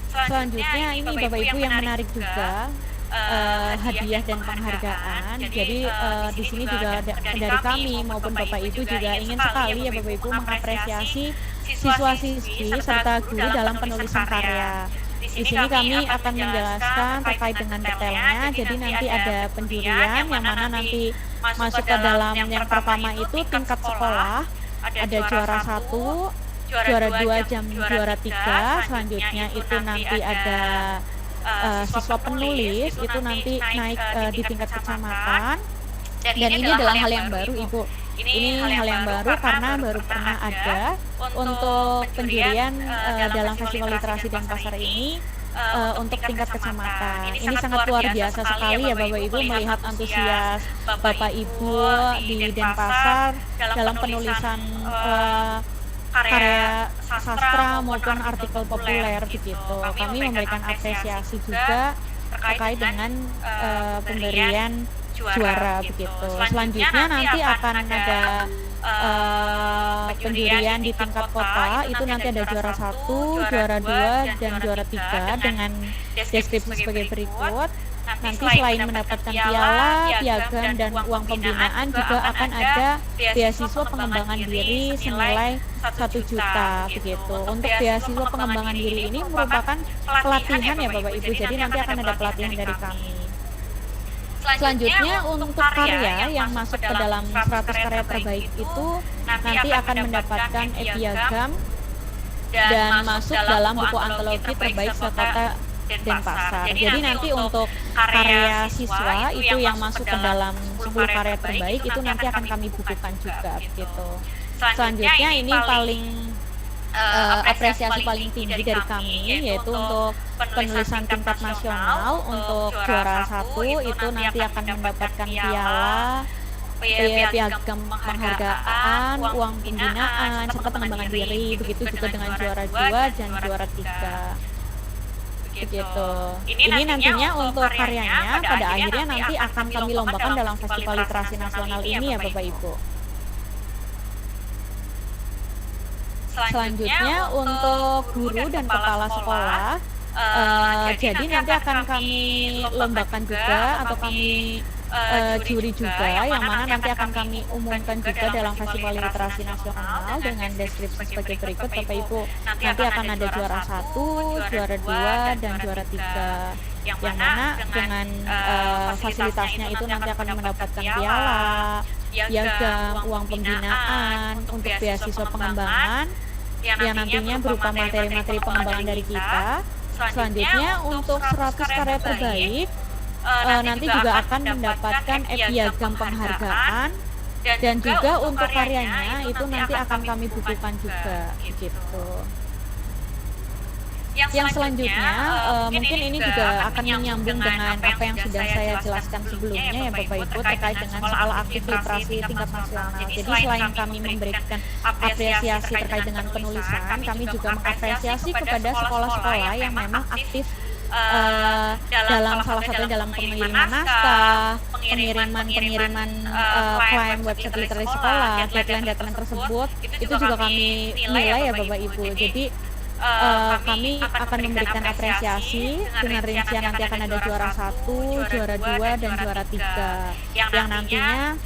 Selanjutnya ini Bapak Ibu yang menarik juga hadiah dan penghargaan. Jadi di sini juga dari kami maupun Bapak Ibu juga ingin sekali ya Bapak Ibu mengapresiasi siswa-siswi serta guru dalam penulisan karya. Di sini kami akan menjelaskan terkait dengan detailnya. Jadi nanti ada penjurian yang mana nanti masuk ke dalam yang pertama itu tingkat sekolah, ada juara 1, juara 2 jam juara 3, selanjutnya itu nanti ada siswa penulis itu nanti naik di tingkat kecamatan. Dan ini adalah hal yang baru, Ibu. Ini hal yang baru karena baru pernah ada untuk penjurian dalam Festival Literasi dan Pasar ini untuk tingkat kecamatan. Ini sangat luar biasa sekali ya Bapak Ibu melihat antusias Bapak Ibu di Denpasar dalam penulisan karya sastra maupun artikel populer begitu. Kami memberikan apresiasi juga terkait dengan pemberian juara begitu. Selanjutnya nanti akan ada penjurian di tingkat kota, itu nanti ada juara 1, juara 2, dan juara 3 dengan deskripsi sebagai berikut. Nanti selain mendapatkan piala, piagam, dan uang pembinaan juga akan ada beasiswa pengembangan diri senilai 1 juta begitu. Untuk beasiswa pengembangan diri ini merupakan pelatihan ya Bapak Ibu, jadi nanti akan ada pelatihan dari kami. Selanjutnya untuk karya yang masuk ke dalam 100 karya terbaik itu nanti akan mendapatkan piagam dan masuk dalam buku antologi terbaik sekota Denpasar. Jadi nanti untuk karya siswa itu yang masuk ke dalam 10 karya terbaik itu nanti akan kami bukukan juga begitu. Selanjutnya ini paling apresiasi paling tinggi dari kami yaitu untuk penulisan tingkat nasional. Untuk juara 1 itu nanti akan mendapatkan piala, piagam penghargaan, uang pembinaan, serta pengembangan diri. Begitu juga dengan juara 2 dan juara 3 begitu. Ini nantinya untuk karyanya pada akhirnya nanti akan kami lombakan dalam Festival Literasi Nasional ini ya Bapak Ibu. Selanjutnya untuk guru dan kepala sekolah, jadi nanti akan kami lombakan juga atau kami juri juga, yang mana nanti akan kami umumkan juga dalam Festival Literasi Nasional dengan deskripsi sebagai berikut Bapak Ibu. Nanti akan ada juara 1, juara 2, dan juara 3, yang mana dengan fasilitasnya itu nanti akan mendapatkan piala, piagam, uang pembinaan, untuk beasiswa pengembangan yang nantinya berupa materi-materi pengembangan dari kita. Selanjutnya untuk 100 karya terbaik nanti juga akan mendapatkan piagam penghargaan, dan juga untuk karyanya itu nanti akan kami bukukan juga gitu. Yang selanjutnya mungkin ini juga akan menyambung dengan apa yang sudah saya jelaskan sebelumnya ya Bapak Ibu terkait dengan sekolah aktif literasi tingkat nasional. Jadi selain kami memberikan apresiasi terkait dengan penulisan, kami juga mengapresiasi kepada sekolah-sekolah yang memang aktif dalam salah satunya dalam pengiriman naskah, pengiriman klaim website literasi sekolah, deadline tersebut itu juga kami nilai ya Bapak Ibu. Jadi kami akan memberikan apresiasi dengan rincian nanti akan ada juara 1, juara 2, dan juara 3 yang nantinya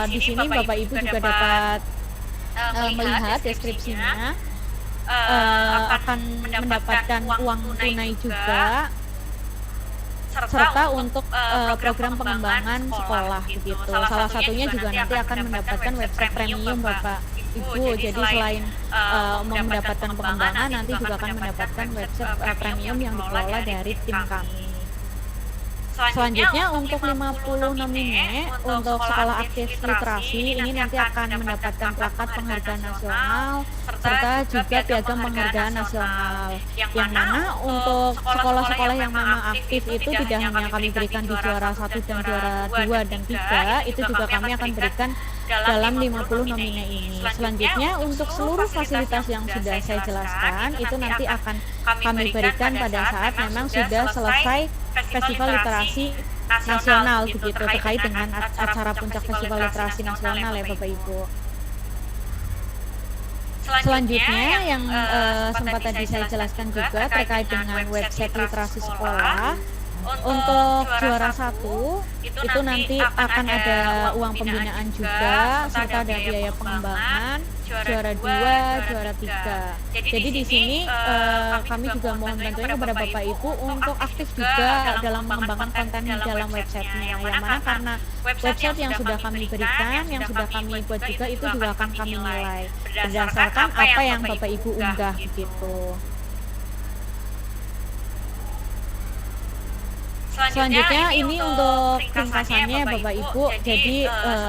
di sini Bapak Ibu juga dapat melihat deskripsinya. Akan mendapatkan uang tunai juga serta untuk program pengembangan sekolah begitu. Salah satunya juga nanti akan mendapatkan website premium Bapak Ibu. Jadi selain mendapatkan pengembangan, nanti juga akan mendapatkan website premium yang dikelola dari tim kami. Selanjutnya untuk 50 nomine untuk sekolah aktif literasi ini nanti akan mendapatkan plakat penghargaan nasional serta juga piagam penghargaan nasional, yang mana untuk sekolah-sekolah yang memang aktif itu tidak hanya kami berikan di juara 1 dan juara 2 dan 3, itu juga kami akan berikan dalam 50 nomine ini. Selanjutnya untuk seluruh fasilitas yang sudah saya jelaskan itu nanti akan kami berikan pada saat memang sudah selesai Festival Literasi Nasional begitu, terkait dengan acara puncak Festival Literasi Nasional ya Bapak Ibu. Selanjutnya yang sempat tadi saya jelaskan juga terkait dengan website literasi sekolah. Untuk juara 1 itu nanti akan ada uang pembinaan juga serta ada biaya pengembangan. Juara 2, juara 3. Jadi di sini kami juga mohon bantuan kepada Bapak Ibu untuk aktif juga dalam mengembangkan konten di dalam websitenya, yang mana karena website yang sudah kami berikan, yang sudah kami buat juga itu juga akan kami nilai berdasarkan apa yang Bapak Ibu unggah begitu. Selanjutnya ini untuk ringkasannya Bapak Ibu, jadi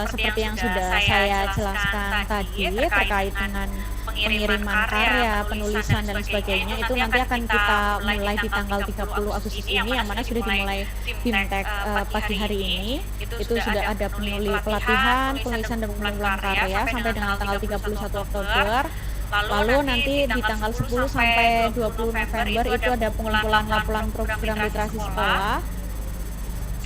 seperti yang sudah saya jelaskan tadi terkait dengan pengiriman karya, penulisan dan sebagainya itu nanti akan kita mulai di tanggal 30 Agustus ini yang mana sudah dimulai BIMTEK pagi hari ini. Itu sudah ada pelatihan, penulisan dan pengumpulan karya sampai dengan tanggal 31 Oktober. Lalu nanti di tanggal 10 sampai 20 November itu ada pengumpulan laporan program literasi sekolah.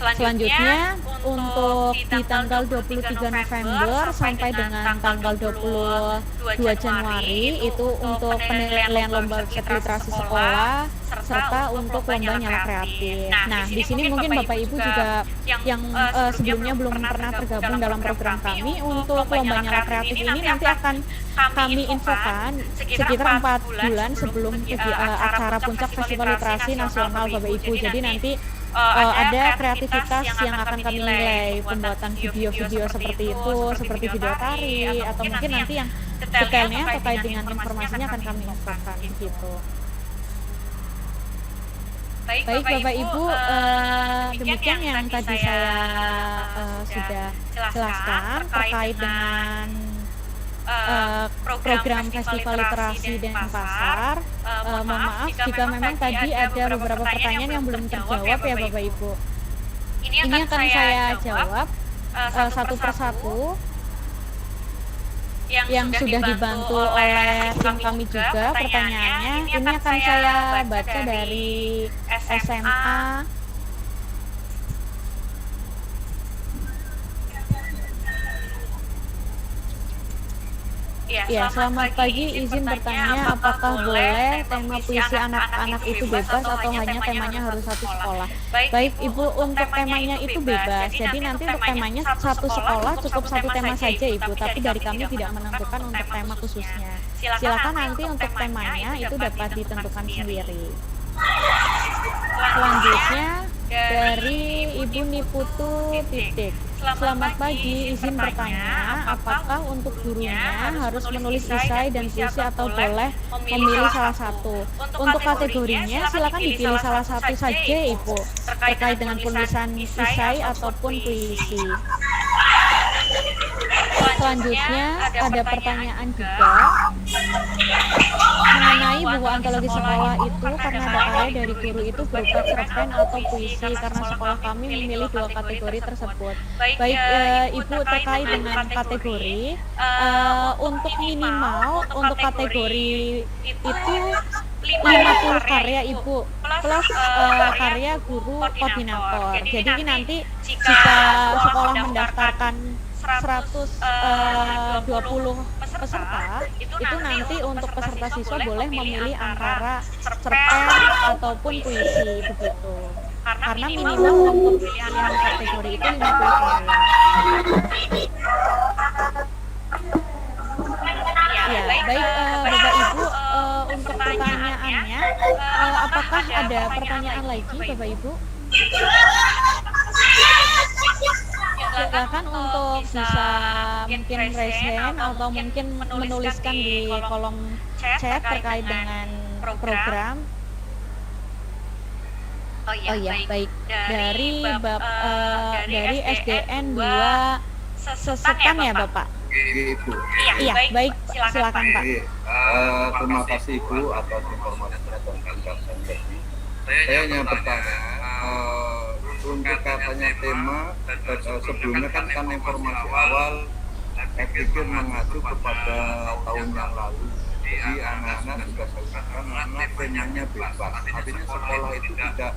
Selanjutnya untuk di tanggal 23 November sampai dengan tanggal 22 Januari itu untuk penilaian lomba riset literasi sekolah serta untuk lomba nyala kreatif. Nah, di sini mungkin Bapak Ibu juga yang sebelumnya belum pernah tergabung dalam program kami, untuk lomba nyala kreatif ini nanti akan kami infokan sekitar 4 bulan sebelum acara puncak Festival Literasi Nasional Bapak Ibu. Jadi nanti ada kreativitas yang akan kami nilai, pembuatan video-video seperti itu, seperti video tari, atau mungkin nanti yang detailnya terkait dengan informasinya akan kami infokan gitu. Baik Bapak Ibu, demikian yang tadi saya sudah jelaskan terkait dengan program Festival Literasi Denpasar. Mohon maaf jika memang tadi ada beberapa pertanyaan yang belum terjawab ya Bapak Ibu. Ini akan saya jawab satu persatu yang sudah dibantu oleh tim kami juga pertanyaannya. Ini akan saya baca dari SMA. Ya, selamat pagi. Izin bertanya, apakah boleh tema puisi anak-anak itu bebas atau hanya temanya harus satu sekolah? Baik, Ibu, untuk temanya itu bebas. Jadi nanti untuk temanya satu sekolah cukup satu tema saja, Ibu. Tapi dari kami tidak menentukan untuk tema khususnya. Silakan nanti untuk temanya itu dapat ditentukan sendiri. Selanjutnya dari Ibu Niputu Titik. Selamat pagi, izin bertanya, apakah untuk gurunya harus menulis esai dan puisi atau boleh memilih salah satu? Untuk kategorinya silakan dipilih salah satu saja Ibu, terkait dengan penulisan esai ataupun puisi. Selanjutnya ada pertanyaan juga mengenai buku antologi sekolah itu karena ada karya dari guru itu berupa cerpen atau puisi, karena sekolah kami memilih dua kategori tersebut. Baik Ibu, terkait dengan kategori untuk minimal untuk kategori itu 50 karya Ibu plus karya guru koordinator. Jadi ini nanti jika sekolah mendaftarkan 120 peserta, itu nanti untuk peserta siswa boleh memilih antara cerpen ataupun puisi begitu. Karena minimal untuk pilihan kategori itu 50 karya. Ya, baik Bapak Ibu, untuk pertanyaannya, apakah ada pertanyaan lagi Bapak Ibu? Silakan untuk bisa mungkin raise hand atau mungkin menuliskan di kolom chat terkait dengan program. Oh iya, baik. Dari SDN 2 Sesekan ya Bapak? Ibu. Iya, baik. Silakan Pak. Terima kasih Ibu atas informasinya dan penjelasan tadi. Saya hanya bertanya, untuk katanya tema sebelumnya kan informasi awal saya pikir mengacu kepada tahun yang lalu. Jadi anak-anak juga selesaikan karena temanya bebas. Artinya sekolah itu tidak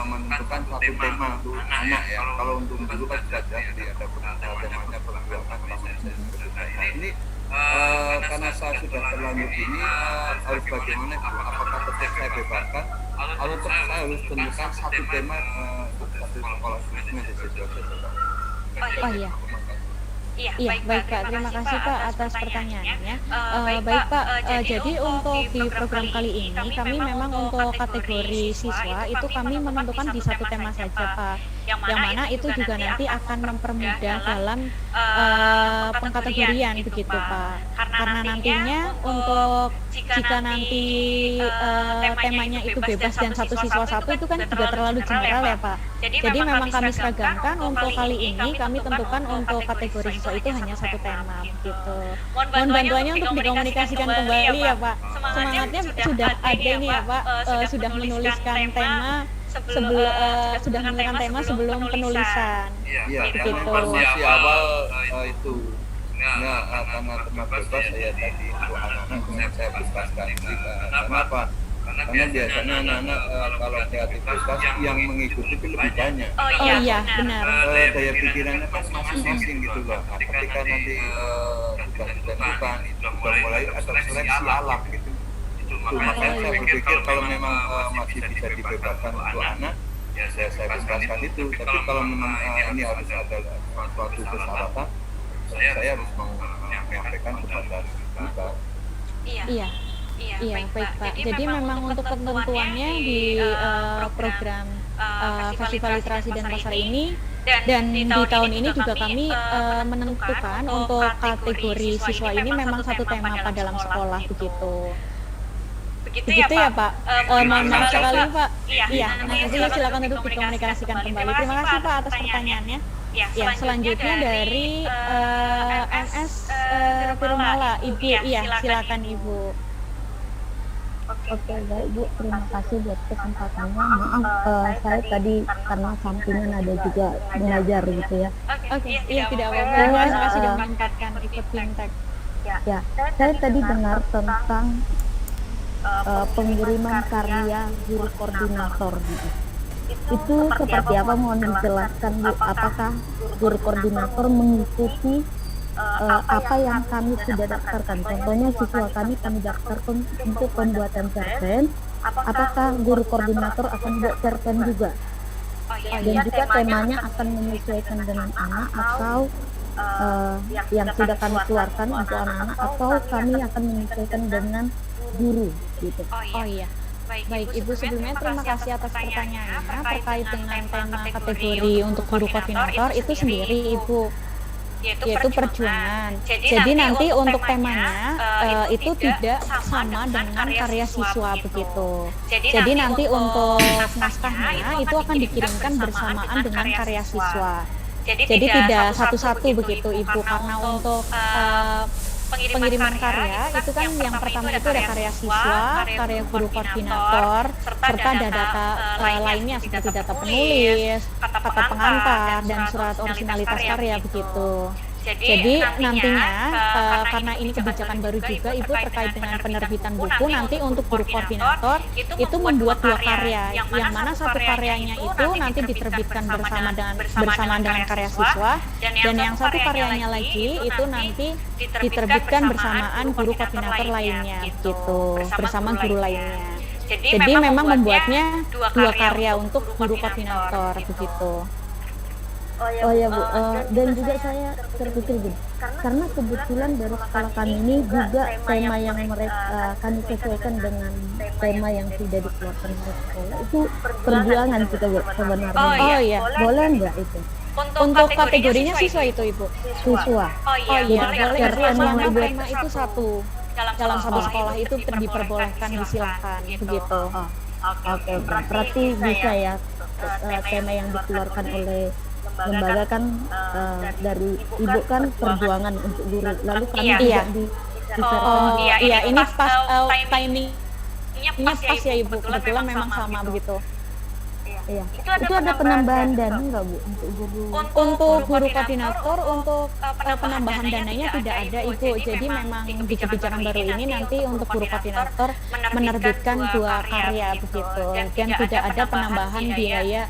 menentukan satu tema untuk anak ya. Kalau untuk guru kan sudah jadi ada temanya perjuangan Nah ini karena saya sudah terlanjur ini harus bagaimana Bu? Apakah tetap saya bebaskan atau tetap saya harus tentukan satu tema untuk satu sekolah khususnya di situ? Oh iya. Iya, baik Pak. Terima kasih Pak atas pertanyaannya. Baik Pak, jadi untuk di program kali ini kami memang untuk kategori siswa itu kami menentukan di satu tema saja Pak. Yang mana itu juga nanti akan mempermudah dalam pengkategorian begitu Pak. Karena nantinya untuk jika nanti temanya itu bebas dan satu siswa satu itu kan juga terlalu general ya Pak. Jadi memang kami seragamkan untuk kali ini kami tentukan untuk kategori siswa itu hanya satu tema begitu. Mohon bantuannya untuk dikomunikasikan kembali ya Pak. Semangatnya sudah ada ini ya Pak, sudah menuliskan tema sebelum penulisan. Iya, Begitu. informasi awal itu karena tema bebas ya tadi untuk anak-anak kemudian saya bebaskan. Kenapa? Karena biasanya anak-anak kalau kreatif bebas yang mengikuti itu lebih banyak. Oh iya, benar. Daya pikirannya kan masing-masing gitu loh. Nah, ketika nanti sudah ditentukan, sudah mulai ada seleksi alam gitu. Itu makanya saya berpikir kalau memang masih bisa dibebaskan untuk anak, ya saya bebaskan itu. Tapi kalau memang ini harus ada suatu persyaratan, saya harus menyampaikan kepada kita. Iya, baik Pak. Jadi memang untuk ketentuannya di program Festival Literasi dan Pasar ini dan di tahun ini juga kami menentukan untuk kategori siswa ini memang satu tema Pak dalam sekolah begitu. Begitu ya Pak. Mohon maaf sekali Pak. Iya, nanti silakan untuk dikomunikasikan kembali. Terima kasih Pak atas pertanyaannya. Ya, selanjutnya dari MS Firmala, Ibu. Iya, silakan Ibu. Oke, baik Bu, terima kasih buat kesempatannya. Maaf, saya tadi karena sampingan ada juga mengajar gitu ya. Oke, iya tidak apa-apa. Terima kasih sudah menyempatkan ikut fintech. Ya, saya tadi dengar tentang pengiriman karya guru koordinator gitu. Itu seperti apa? Mohon dijelaskan Bu, apakah guru koordinator mengikuti apa yang kami sudah daftarkan? Contohnya siswa kami daftarkan untuk pembuatan cerpen, apakah guru koordinator akan buat cerpen juga? Dan juga temanya akan menyesuaikan dengan anak atau yang sudah kami keluarkan untuk anak-anak, atau kami akan menyesuaikan dengan guru gitu. Oh iya. Baik Ibu, sebelumnya terima kasih atas pertanyaannya terkait dengan tema kategori untuk guru koordinator itu sendiri Ibu, yaitu perjuangan. Jadi nanti untuk temanya itu tidak sama dengan karya siswa begitu. Jadi nanti untuk naskahnya itu akan dikirimkan bersamaan dengan karya siswa. Jadi tidak satu-satu begitu Ibu, karena untuk pengiriman karya itu kan yang pertama itu ada karya siswa, karya guru koordinator, serta ada data lainnya seperti data penulis, kata pengantar, dan surat originalitas karya begitu. Jadi nantinya karena ini kebijakan baru juga Ibu terkait dengan penerbitan buku, nanti untuk guru koordinator itu membuat dua karya, yang mana satu karyanya itu nanti diterbitkan bersamaan dengan karya siswa, dan yang satu karyanya lagi itu nanti diterbitkan bersamaan guru koordinator lainnya gitu, bersama guru lainnya. Jadi memang membuatnya dua karya untuk guru koordinator begitu. Oh ya Bu, dan juga saya terpikir gini, karena kebetulan dari sekolah kami ini juga tema yang mereka kami sesuaikan dengan tema yang sudah dikeluarkan oleh sekolah, itu perjuangan kita Bu sebenarnya. Oh iya, boleh nggak itu? Untuk kategorinya siswa itu Ibu? Siswa. Oh iya, boleh. Selama Ibu tema itu satu dalam satu sekolah itu diperbolehkan, disilahkan begitu. Oke, berarti bisa ya tema yang dikeluarkan oleh lembaga kan dari Ibu kan perjuangan untuk guru, lalu kami juga iya ini pas timingnya pas ya Ibu, kebetulan memang sama begitu. Iya. Itu ada penambahan dana nggak Bu untuk guru? Untuk guru koordinator untuk penambahan dananya tidak ada Ibu. Jadi memang di kebijakan baru ini nanti untuk guru koordinator menerbitkan dua karya begitu, dan tidak ada penambahan biaya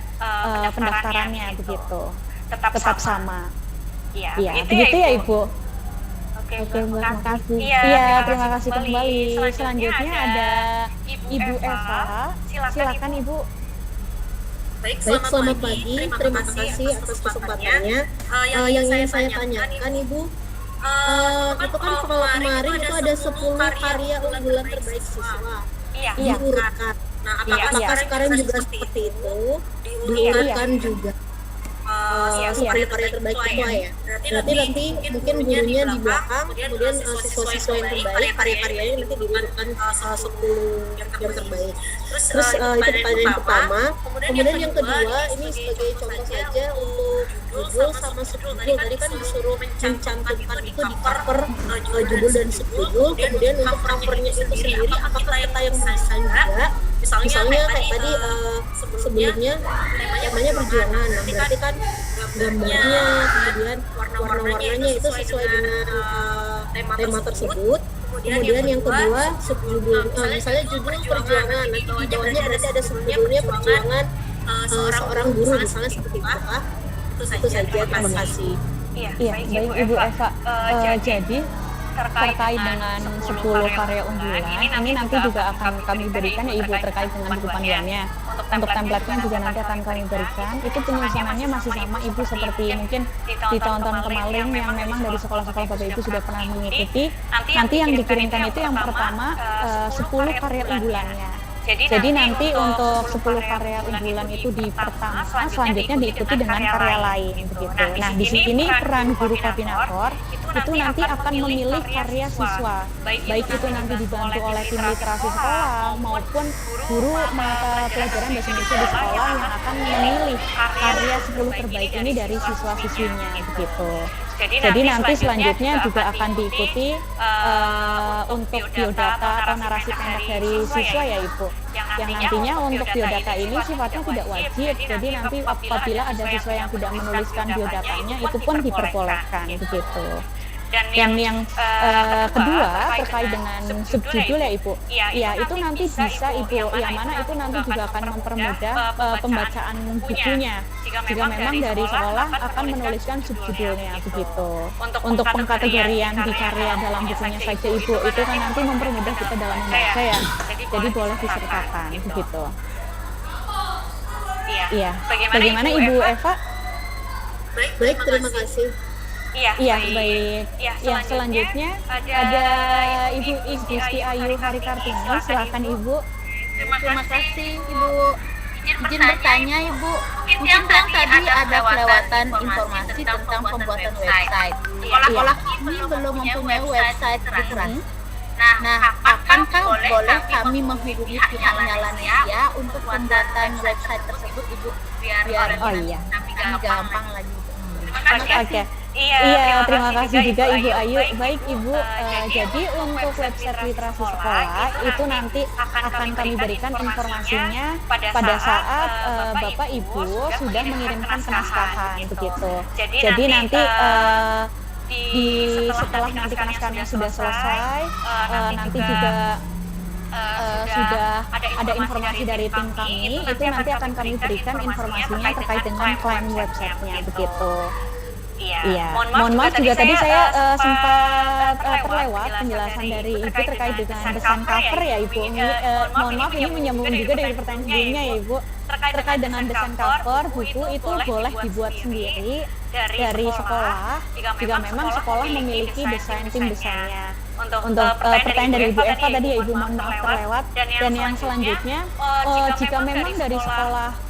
pendaftarannya begitu. Tetap sama. Iya, begitu ya Ibu. Oke, terima kasih. Iya, terima kasih kembali. Selanjutnya ada Ibu Eva. Silakan Ibu. Baik, selamat pagi. Terima kasih atas kesempatannya. Yang ingin saya tanyakan, Ibu, itu kan kalau kemarin itu ada 10 karya unggulan terbaik siswa diurutkan. Nah, apakah sekarang juga seperti itu? Diurutkan juga karya terbaik siswa ya. Berarti nanti mungkin gurunya di belakang, kemudian siswa-siswa yang terbaik, karya-karyanya nanti diberikan 10 yang terbaik. Terus itu pertanyaan pertama. Kemudian yang kedua, ini sebagai contoh saja untuk judul sama subjudul. Tadi kan disuruh mencantumkan itu di cover judul dan subjudul. Kemudian untuk covernya itu sendiri, apakah kita yang mendesain juga? Misalnya kayak tadi sebelumnya temanya perjuangan, nah berarti kan gambarnya, kemudian warna-warnanya itu sesuai dengan tema tersebut. Kemudian yang kedua subjudul, misalnya judul perjuangan, nanti di bawahnya berarti ada subjudulnya perjuangan seorang guru, misalnya seperti itu kah? Itu saja, terima kasih. Iya, baik Ibu Eva. Jadi terkait dengan 10 karya unggulan, ini nanti juga akan kami berikan ya Ibu terkait dengan buku panduannya. Untuk template-nya juga nanti akan kami berikan. Itu penyusunannya masih sama Ibu seperti mungkin di tahun-tahun kemarin yang memang dari sekolah-sekolah Bapak Ibu sudah pernah mengikuti. Nanti yang dikirimkan itu yang pertama 10 karya unggulannya. Jadi nanti untuk 10 karya unggulan itu di pertama, selanjutnya diikuti dengan karya lain begitu. Nah, di sini peran guru koordinator itu nanti akan memilih karya siswa, baik itu nanti dibantu oleh tim literasi sekolah maupun guru mata pelajaran bahasa Indonesia di sekolah yang akan memilih karya 10 terbaik ini dari siswa-siswinya begitu. Jadi nanti selanjutnya juga akan diikuti untuk biodata atau narasi pendek dari siswa ya Ibu. Yang nantinya untuk biodata ini sifatnya tidak wajib. Jadi nanti apabila ada siswa yang tidak menuliskan biodatanya itu pun diperbolehkan begitu. Dan yang kedua terkait dengan subjudul ya Ibu. Ya itu nanti bisa Ibu, yang mana itu nanti juga akan mempermudah pembacaan bukunya. Jika memang dari sekolah akan menuliskan subjudulnya begitu. Untuk pengkategorian di karya dalam bukunya saja Ibu, itu kan nanti mempermudah kita dalam membaca ya. Jadi boleh disertakan begitu. Iya. Bagaimana Ibu Eva? Baik, terima kasih. Iya, baik. Ya, selanjutnya ada Ibu Gusti Ayu Hari Kartini. Silakan Ibu. Terima kasih Ibu. Izin bertanya Ibu, mungkin kan tadi ada kelewatan informasi tentang pembuatan website. Sekolah kami belum mempunyai website literasi. Nah, akankah boleh kami menghubungi pihak Nyalanesia untuk pembuatan website tersebut Ibu? Biar kami gampang lagi. Oke. Iya, terima kasih juga Ibu Ayu. Baik Ibu, jadi untuk website literasi sekolah itu nanti akan kami berikan informasinya pada saat Bapak Ibu sudah mengirimkan kenaskahan begitu. Jadi nanti setelah nanti kenaskahannya sudah selesai, nanti juga sudah ada informasi dari tim kami, itu nanti akan kami berikan informasinya terkait dengan klaim websitenya begitu. Iya, mohon maaf juga tadi saya sempat terlewat penjelasan dari Ibu terkait dengan desain cover ya Ibu. Mohon maaf ini menyambung juga dari pertanyaan sebelumnya ya Ibu. Terkait dengan desain cover buku itu boleh dibuat sendiri dari sekolah jika memang sekolah memiliki tim desainnya. Untuk pertanyaan dari Ibu Eva tadi ya Ibu, mohon maaf terlewat. Dan yang selanjutnya jika memang dari sekolah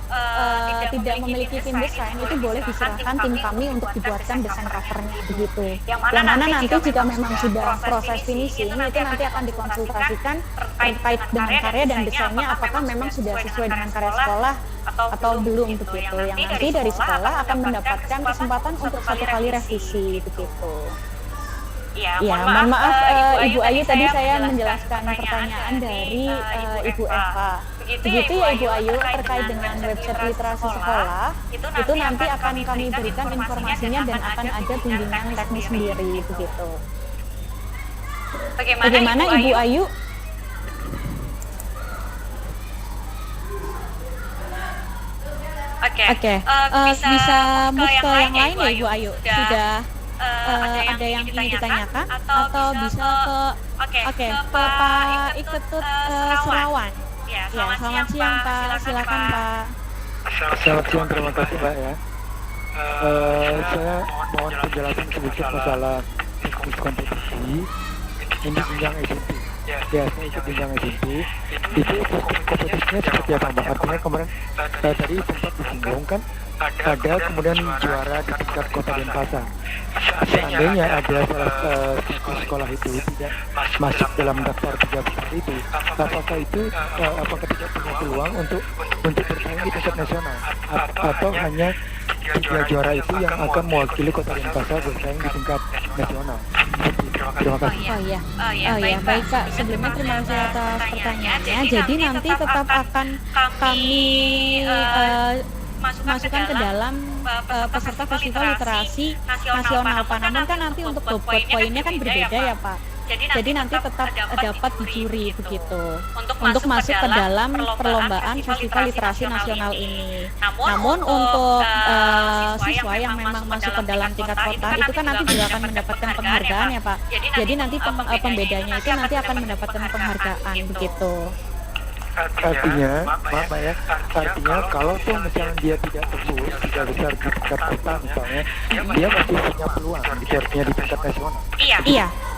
tidak memiliki tim desain, itu boleh diserahkan tim kami untuk dibuatkan desain covernya begitu. Yang mana nanti jika memang sudah proses finishing itu nanti akan dikonsultasikan terkait dengan karya dan desainnya apakah memang sudah sesuai dengan karya sekolah atau belum begitu. Yang nanti dari sekolah akan mendapatkan kesempatan untuk 1 kali revisi begitu. Ya, mohon maaf Ibu Ayu tadi saya menjelaskan pertanyaan dari Ibu Eva. Begitu ya Ibu Ayu, terkait dengan website literasi sekolah, itu nanti akan kami berikan informasinya dan akan ada bimbingan teknis sendiri begitu. Bagaimana Ibu Ayu? Oke, bisa move ke yang lain ya Ibu Ayu? Sudah ada yang ingin ditanyakan atau bisa ke Pak Iketut Serawan. Ya, selamat siang Pak, silakan Pak. Selamat siang, terima kasih Pak ya. Saya mohon penjelasan sedikit masalah teknis kompetisi. Ini jenjang SMP. Ya, saya ikut jenjang SMP. Itu kompetisinya seperti apa Pak? Artinya kemarin tadi sempat disinggung kan ada kemudian juara di tingkat kota Denpasar. Seandainya ada salah satu sekolah itu tidak masuk dalam daftar 3 besar itu, apakah tidak punya peluang untuk bersaing di tingkat nasional, atau hanya 3 juara itu yang akan mewakili kota Denpasar bersaing di tingkat nasional? Terima kasih. Oh iya, baik Kak. Sebelumnya terima kasih atas pertanyaannya. Jadi nanti tetap akan kami masukkan ke dalam peserta festival literasi nasional Pak. Namun kan nanti untuk bobot poinnya kan berbeda ya Pak. Jadi nanti tetap dapat dijuri begitu untuk masuk ke dalam perlombaan festival literasi nasional ini. Namun untuk siswa yang memang masuk ke dalam tingkat kota itu kan nanti juga akan mendapatkan penghargaan ya Pak. Jadi nanti pembedanya itu nanti akan mendapatkan penghargaan begitu. Artinya kalau tuh misalnya dia tidak tembus 3 besar di tingkat kota misalnya, dia masih punya peluang gitu, artinya di tingkat nasional.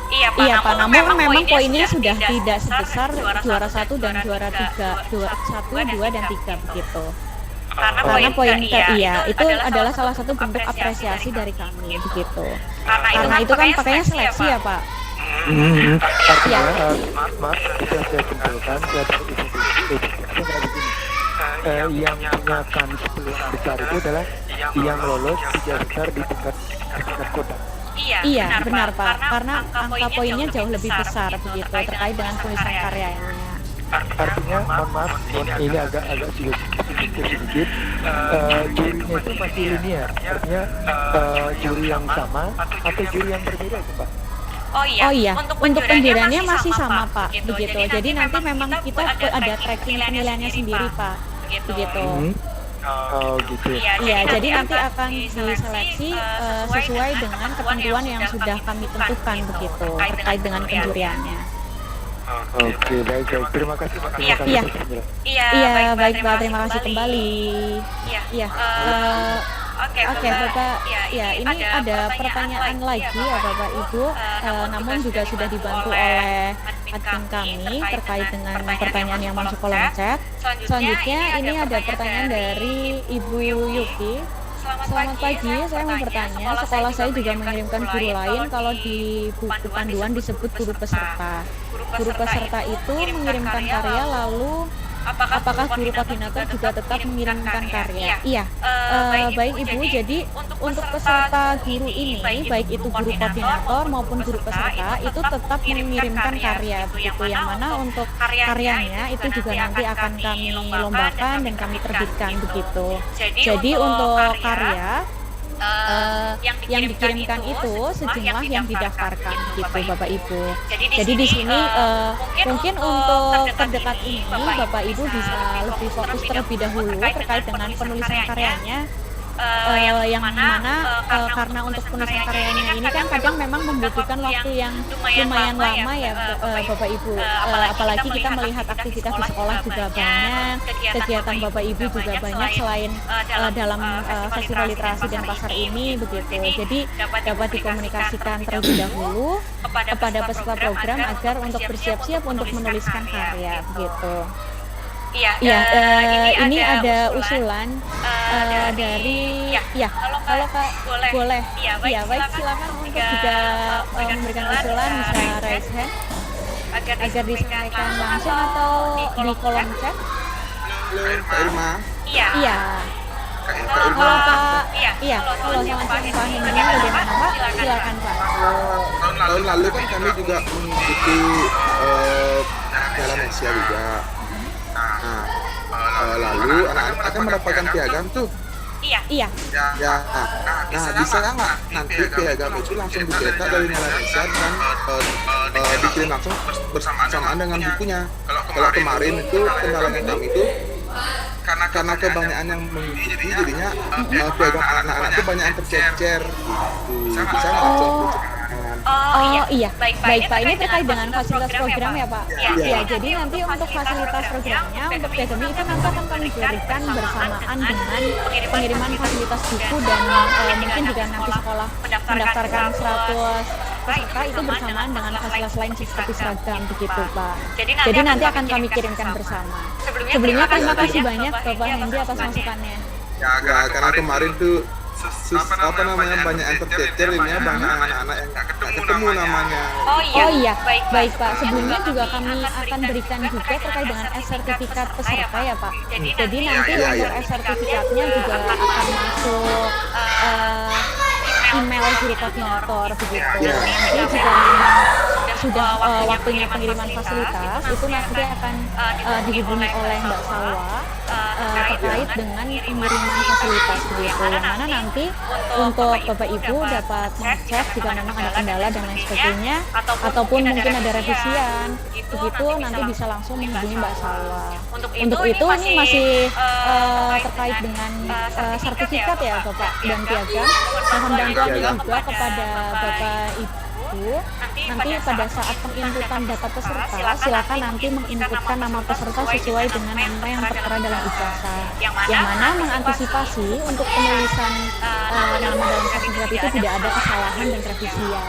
Iya Pak, namun memang poinnya sudah tidak sebesar juara 1 dan juara 3, juara 1, 2 dan 3 begitu. Karena poin itu adalah salah satu bentuk apresiasi dari kami begitu. Karena itu kan pakainya seleksi ya Pak. Artinya, maaf, bisa saya simpulkan yang punya kans peluang besar itu adalah yang lolos 3 besar di tingkat kota. Iya, benar Pak. Karena angka poinnya jauh lebih besar begitu terkait dengan tulisan karyanya. Artinya, mohon maaf, ini agak sedikit. Jurinya itu masih linear, artinya juri yang sama atau juri yang berbeda itu Pak? Oh iya, untuk penjuriannya masih sama Pak, begitu. Jadi nanti memang kita ada tracking penilaiannya sendiri Pak, begitu. Oh gitu. Iya, jadi nanti akan diseleksi sesuai dengan ketentuan yang sudah kami tentukan begitu terkait dengan penjuriannya. Oke, baik. Terima kasih Pak. Iya, baik Pak. Terima kasih kembali. Iya. Oke Bapak, ini ada pertanyaan lagi ya Bapak Ibu, namun juga sudah dibantu oleh admin kami terkait dengan pertanyaan yang masuk kolom chat. Selanjutnya ini ada pertanyaan dari Ibu Yuki. Selamat pagi, saya mau bertanya, sekolah saya juga mengirimkan guru lain kalau di buku panduan disebut guru peserta. Guru peserta itu mengirimkan karya lalu apakah guru koordinator juga tetap mengirimkan karya? Iya, baik Ibu. Jadi untuk peserta guru ini, baik itu guru koordinator maupun guru peserta itu tetap mengirimkan karya begitu. Yang mana untuk karyanya itu juga nanti akan kami lombakan dan kami terbitkan begitu. Jadi untuk karya yang dikirimkan itu sejumlah yang didaftarkan gitu Bapak Ibu. Jadi di sini mungkin untuk terdekat ini Bapak Ibu bisa lebih fokus terlebih dahulu terkait dengan penulisan karyanya. Yang mana karena untuk penulisan karyanya ini kan kadang memang membutuhkan waktu yang lumayan lama ya Bapak Ibu, apalagi kita melihat aktivitas di sekolah juga banyak, kegiatan Bapak Ibu juga banyak selain dalam festival literasi Denpasar ini begitu. Jadi dapat dikomunikasikan terlebih dahulu kepada peserta program agar untuk bersiap-siap untuk menuliskan karya begitu. Ini ada usulan dari kalau Kak boleh. Iya, baik, silakan untuk juga memberikan usulan, bisa raise hand agar disampaikan langsung atau di kolom chat. Halo, Kak Irma. Iya. Halo Pak. Halo, selamat siang Pak. Ini bagaimana Pak? Silakan Pak. Tahun lalu kan kami juga mengikuti Piala Asia juga. Lalu anak-anak akan mendapatkan piagam tuh. Iya. Nah, bisa nggak nanti piagam itu langsung dicetak dari Malaysia dan dikirim langsung bersamaan dengan bukunya. Kalau kemarin itu kendalanya kami itu karena kebanyakan yang mengikuti jadinya piagam anak-anak itu banyak yang tercecer. Bisa nggak langsung dicetak? Iya, baik Pak. Ini terkait dengan fasilitas program ya Pak. Iya, jadi nanti untuk fasilitas programnya untuk piagam itu nanti akan kami berikan bersamaan dengan pengiriman fasilitas buku dan mungkin juga nanti sekolah mendaftarkan 100 peserta itu bersamaan dengan fasilitas lain seperti seragam begitu Pak. Jadi nanti akan kami kirimkan bersama. Sebelumnya terima kasih banyak Bapak Hendy atas masukannya. Ya, karena kemarin tuh banyak yang tercecer ini ya, banyak anak-anak yang nggak ketemu namanya. Oh iya, baik Pak. Sebelumnya juga kami akan berikan juga terkait dengan sertifikat peserta ya Pak. Jadi nanti untuk sertifikatnya juga akan masuk email guru koordinator begitu. Nanti jika memang sudah waktunya pengiriman fasilitas itu nanti akan dihubungi oleh Mbak Salwa terkait dengan pengiriman fasilitas begitu. Yang mana nanti untuk Bapak Ibu dapat mengecek jika memang ada kendala dan lain sebagainya ataupun mungkin ada revisian begitu nanti bisa langsung menghubungi Mbak Salwa. Untuk itu ini masih terkait dengan sertifikat ya Bapak dan Piagam. Mohon bantuannya juga kepada Bapak Ibu nanti pada saat penginputan data peserta silakan nanti menginputkan nama peserta sesuai dengan nama yang tertera dalam ijazah yang mana mengantisipasi untuk penulisan nama dalam sertifikat itu tidak ada kesalahan dan revisian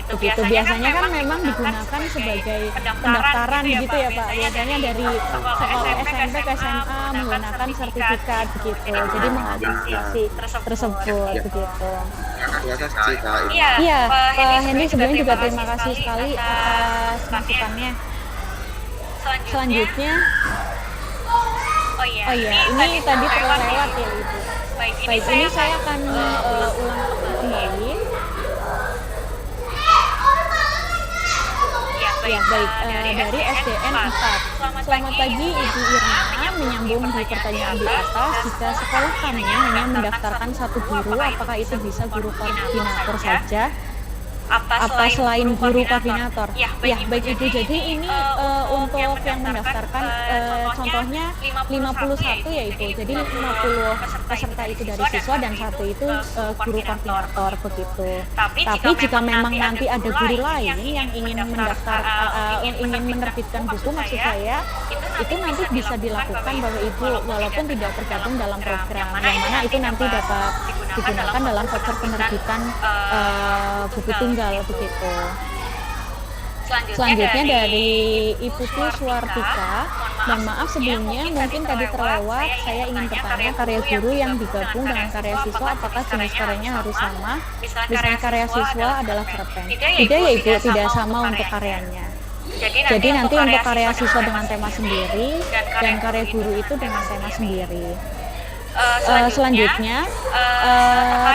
begitu. Biasanya kan memang digunakan sebagai pendaftaran gitu ya Pak, biasanya dari sekolah SMP ke SMA menggunakan sertifikat begitu, jadi mengantisipasi tersebut begitu. Iya, Pak Hendy sebelumnya juga terima kasih sekali atas masukannya. Selanjutnya, oh iya, ini tadi terlewat ya Ibu. Baik, ini saya akan ulang kembali. Ya baik, dari SDN 4. Selamat pagi Ibu Irma, menyambung di pertanyaan di atas, jika sekolah kami hanya mendaftarkan satu guru, apakah itu bisa guru koordinator saja? Apa selain guru koordinator? Ya baik Ibu, jadi ini untuk yang mendaftarkan contohnya 51 ya Ibu, jadi 50 peserta itu dari siswa dan satu itu guru koordinator begitu. Tapi jika memang nanti ada guru lain yang ingin mendaftar, ingin menerbitkan buku maksud saya, itu nanti bisa dilakukan Bapak Ibu walaupun tidak tergabung dalam program, yang mana itu nanti dapat digunakan dalam voucher penerbitan buku tunggal begitu. Selanjutnya dari Ibu Suwartika, mohon maaf sebelumnya mungkin tadi terlewat, saya ingin bertanya karya guru yang digabung dengan karya siswa apakah jenis karyanya harus sama? Misalnya karya siswa adalah cerpen. Tidak ya Ibu, tidak sama untuk karyanya. Jadi nanti untuk karya siswa dengan tema sendiri dan karya guru itu dengan tema sendiri. Selanjutnya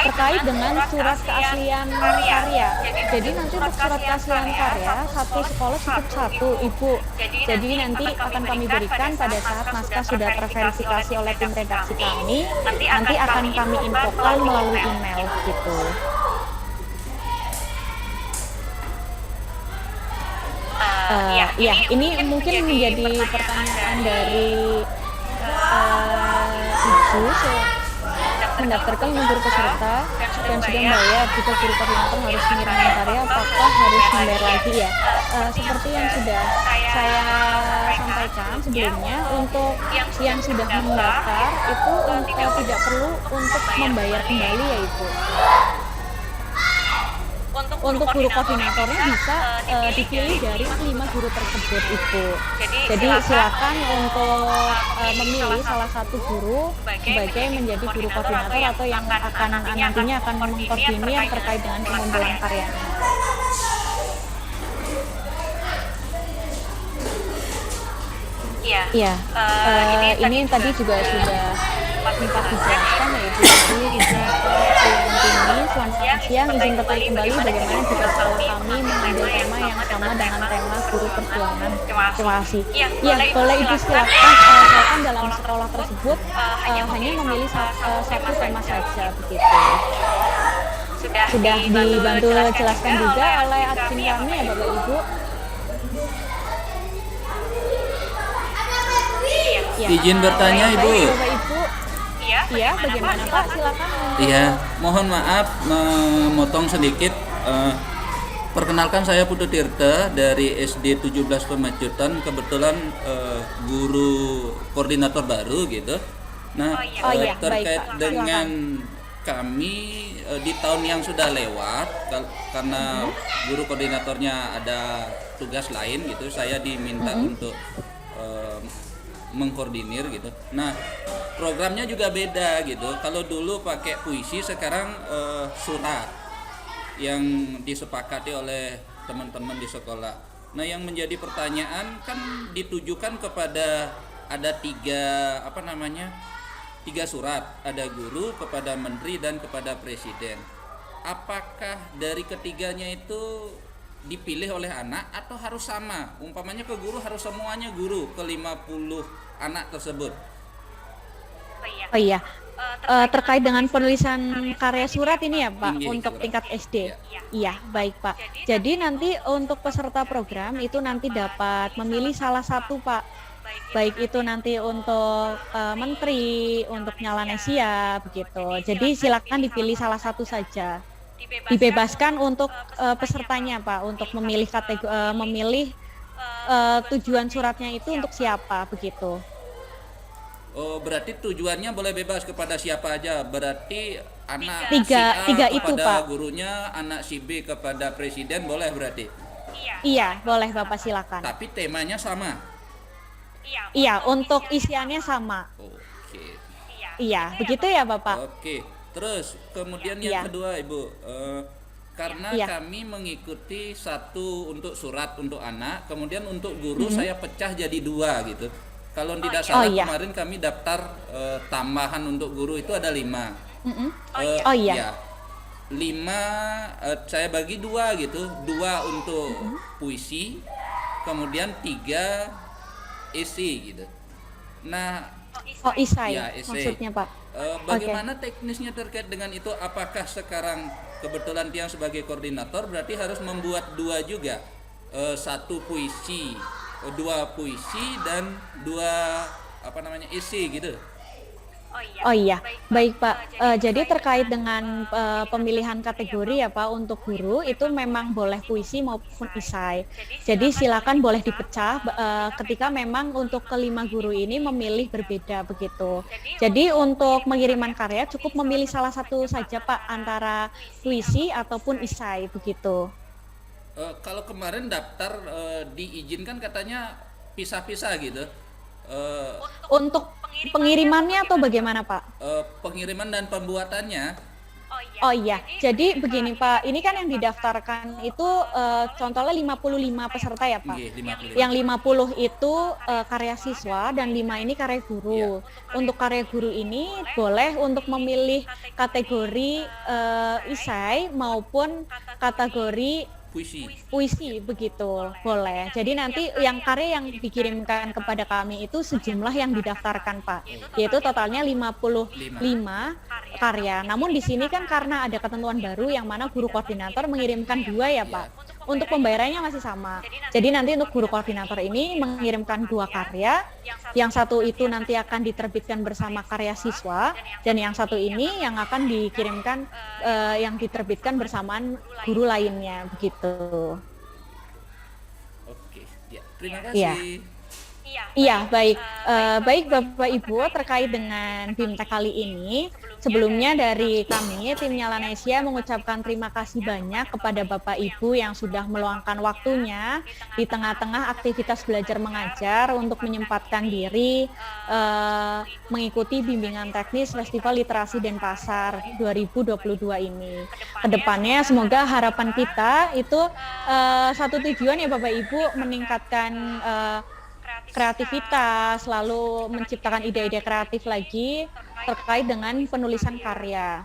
terkait dengan surat keaslian karya. Jadi nanti untuk surat keaslian karya satu sekolah cukup satu Ibu. Jadi nanti akan kami berikan pada saat naskah sudah terverifikasi oleh tim redaksi kami. Nanti akan kami infokan melalui email gitu. Ya, ini mungkin menjadi pertanyaan dari Ibu mendaftarkan guru peserta dan sudah membayar, jika guru koordinator harus mengirimkan karya apakah harus membayar lagi ya? Seperti yang sudah saya sampaikan sebelumnya, untuk yang sudah mendaftar itu tidak perlu untuk membayar kembali ya Ibu. Untuk guru koordinatornya bisa dipilih dari 5 guru tersebut Ibu. Jadi silakan untuk memilih salah satu guru sebagai menjadi guru koordinator atau yang akan nantinya akan mengkoordinir terkait dengan pengumpulan karyanya. Iya, ini tadi juga sudah sempat dijelaskan ya Ibu. Jadi izin ini selamat siang, izin bertanya kembali bagaimana jika sekolah kami mengambil tema yang sama dengan tema guru perjuangan. Terima kasih. Iya, boleh Ibu silakan dalam sekolah tersebut hanya memilih satu tema saja begitu. Sudah dibantu jelaskan juga oleh admin kami ya Bapak Ibu. Ya, izin bertanya Ibu. Bapak Ibu. Iya, bagaimana Pak? Silakan. Iya, mohon maaf memotong sedikit. Perkenalkan saya Putu Tirta dari SD 17 Pemacutan, kebetulan guru koordinator baru gitu. Nah, terkait dengan kami di tahun yang sudah lewat, karena guru koordinatornya ada tugas lain gitu, saya diminta untuk mengkoordinir gitu. Nah, programnya juga beda gitu. Kalau dulu pakai puisi, sekarang surat yang disepakati oleh teman-teman di sekolah. Nah, yang menjadi pertanyaan kan ditujukan kepada ada tiga surat, ada guru, kepada menteri, dan kepada presiden. Apakah dari ketiganya itu dipilih oleh anak atau harus sama? Umpamanya ke guru harus semuanya guru ke 50 anak tersebut. Oh iya, terkait dengan penulisan karya surat ini ya Pak, Iya, untuk surat. tingkat SD. Iya. Iya, baik Pak. Jadi nanti untuk peserta program itu nanti dapat memilih salah satu Pak. Baik itu nanti untuk menteri, untuk Nyalanesia begitu. Jadi silakan dipilih salah satu saja. Dibebaskan untuk pesertanya Pak, untuk memilih tujuan suratnya itu untuk siapa begitu. Oh, berarti tujuannya boleh bebas kepada siapa aja. Berarti anak Tiga si A itu, kepada Pak. gurunya, anak si B kepada presiden boleh berarti. Iya, boleh Bapak silakan. Tapi temanya sama. Iya, untuk isiannya sama. Oke. Iya, begitu ya Bapak. Oke. Terus kemudian Iya. yang kedua, Ibu, karena Iya. kami mengikuti satu untuk surat untuk anak, kemudian untuk guru saya pecah jadi dua gitu. Kalau tidak salah iya. kemarin kami daftar tambahan untuk guru itu ada 5. Oh iya. 5 saya bagi 2 gitu, 2 untuk puisi, kemudian 3 isi gitu. Nah, Oh isai ya, esai. maksudnya Pak. Bagaimana teknisnya terkait dengan itu? Apakah sekarang kebetulan Tiang sebagai koordinator berarti harus membuat 2 juga, 1 puisi, 2 puisi dan 2 isi gitu? Oh iya, baik Pak. Jadi terkait dengan pemilihan kategori ya Pak, untuk guru itu memang boleh puisi maupun isai. Jadi silakan boleh dipecah ketika memang untuk kelima guru ini memilih berbeda begitu. Jadi untuk pengiriman karya cukup memilih salah satu saja Pak, antara puisi ataupun isai begitu. Kalau kemarin daftar diizinkan katanya pisah-pisah gitu. Untuk pengirimannya atau bagaimana Pak? Pengiriman dan pembuatannya. Oh iya, jadi begini Pak, ini kan yang didaftarkan itu contohnya 55 peserta ya Pak. Nggih, 55. Yang 50 itu karya siswa dan 5 ini karya guru. Untuk karya guru ini boleh untuk memilih kategori isai maupun kategori puisi begitu, boleh. Jadi nanti yang karya yang dikirimkan kepada kami itu sejumlah yang didaftarkan Pak, yaitu totalnya 55 karya. Namun di sini kan karena ada ketentuan baru yang mana guru koordinator mengirimkan 2 ya Pak. Untuk pembayarannya masih sama. Jadi nanti untuk guru koordinator ini mengirimkan 2 karya. Yang satu itu nanti akan diterbitkan bersama karya siswa, dan yang satu ini yang akan dikirimkan yang diterbitkan bersamaan guru lainnya begitu. Oke, ya. Terima kasih. Iya. Iya, baik. Baik Bapak Ibu, terkait dengan BIMTEK kali ini, sebelumnya dari kami, tim Nyalanesia mengucapkan terima kasih banyak kepada Bapak Ibu yang sudah meluangkan waktunya di tengah-tengah aktivitas belajar mengajar untuk menyempatkan diri mengikuti bimbingan teknis Festival Literasi Denpasar 2022 ini. Kedepannya semoga harapan kita itu satu tujuan ya Bapak Ibu, meningkatkan kreativitas, lalu menciptakan ide-ide kreatif lagi terkait dengan penulisan karya.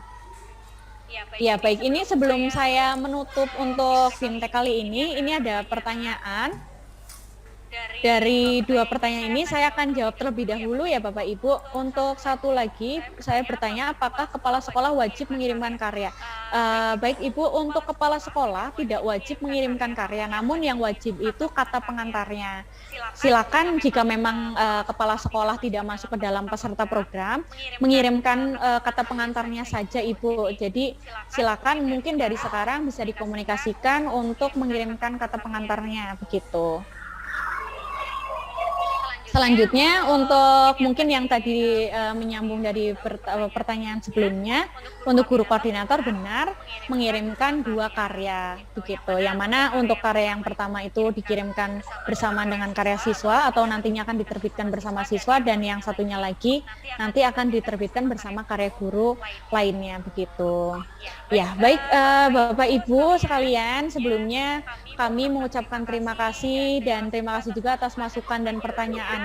Ya baik, ini sebelum saya menutup untuk BIMTEK kali ini ada pertanyaan. Dari 2 pertanyaan ini saya akan jawab terlebih dahulu ya Bapak Ibu. Untuk satu lagi saya bertanya, apakah kepala sekolah wajib mengirimkan karya? Baik Ibu, untuk kepala sekolah tidak wajib mengirimkan karya, namun yang wajib itu kata pengantarnya. Silakan jika memang kepala sekolah tidak masuk ke dalam peserta program, mengirimkan kata pengantarnya saja Ibu. Jadi silakan mungkin dari sekarang bisa dikomunikasikan untuk mengirimkan kata pengantarnya begitu. Selanjutnya untuk mungkin yang tadi menyambung dari pertanyaan sebelumnya, untuk guru koordinator benar mengirimkan 2 karya begitu. Yang mana untuk karya yang pertama itu dikirimkan bersama dengan karya siswa atau nantinya akan diterbitkan bersama siswa, dan yang satunya lagi nanti akan diterbitkan bersama karya guru lainnya begitu. Ya, baik Bapak Ibu sekalian, sebelumnya kami mengucapkan terima kasih dan terima kasih juga atas masukan dan pertanyaannya.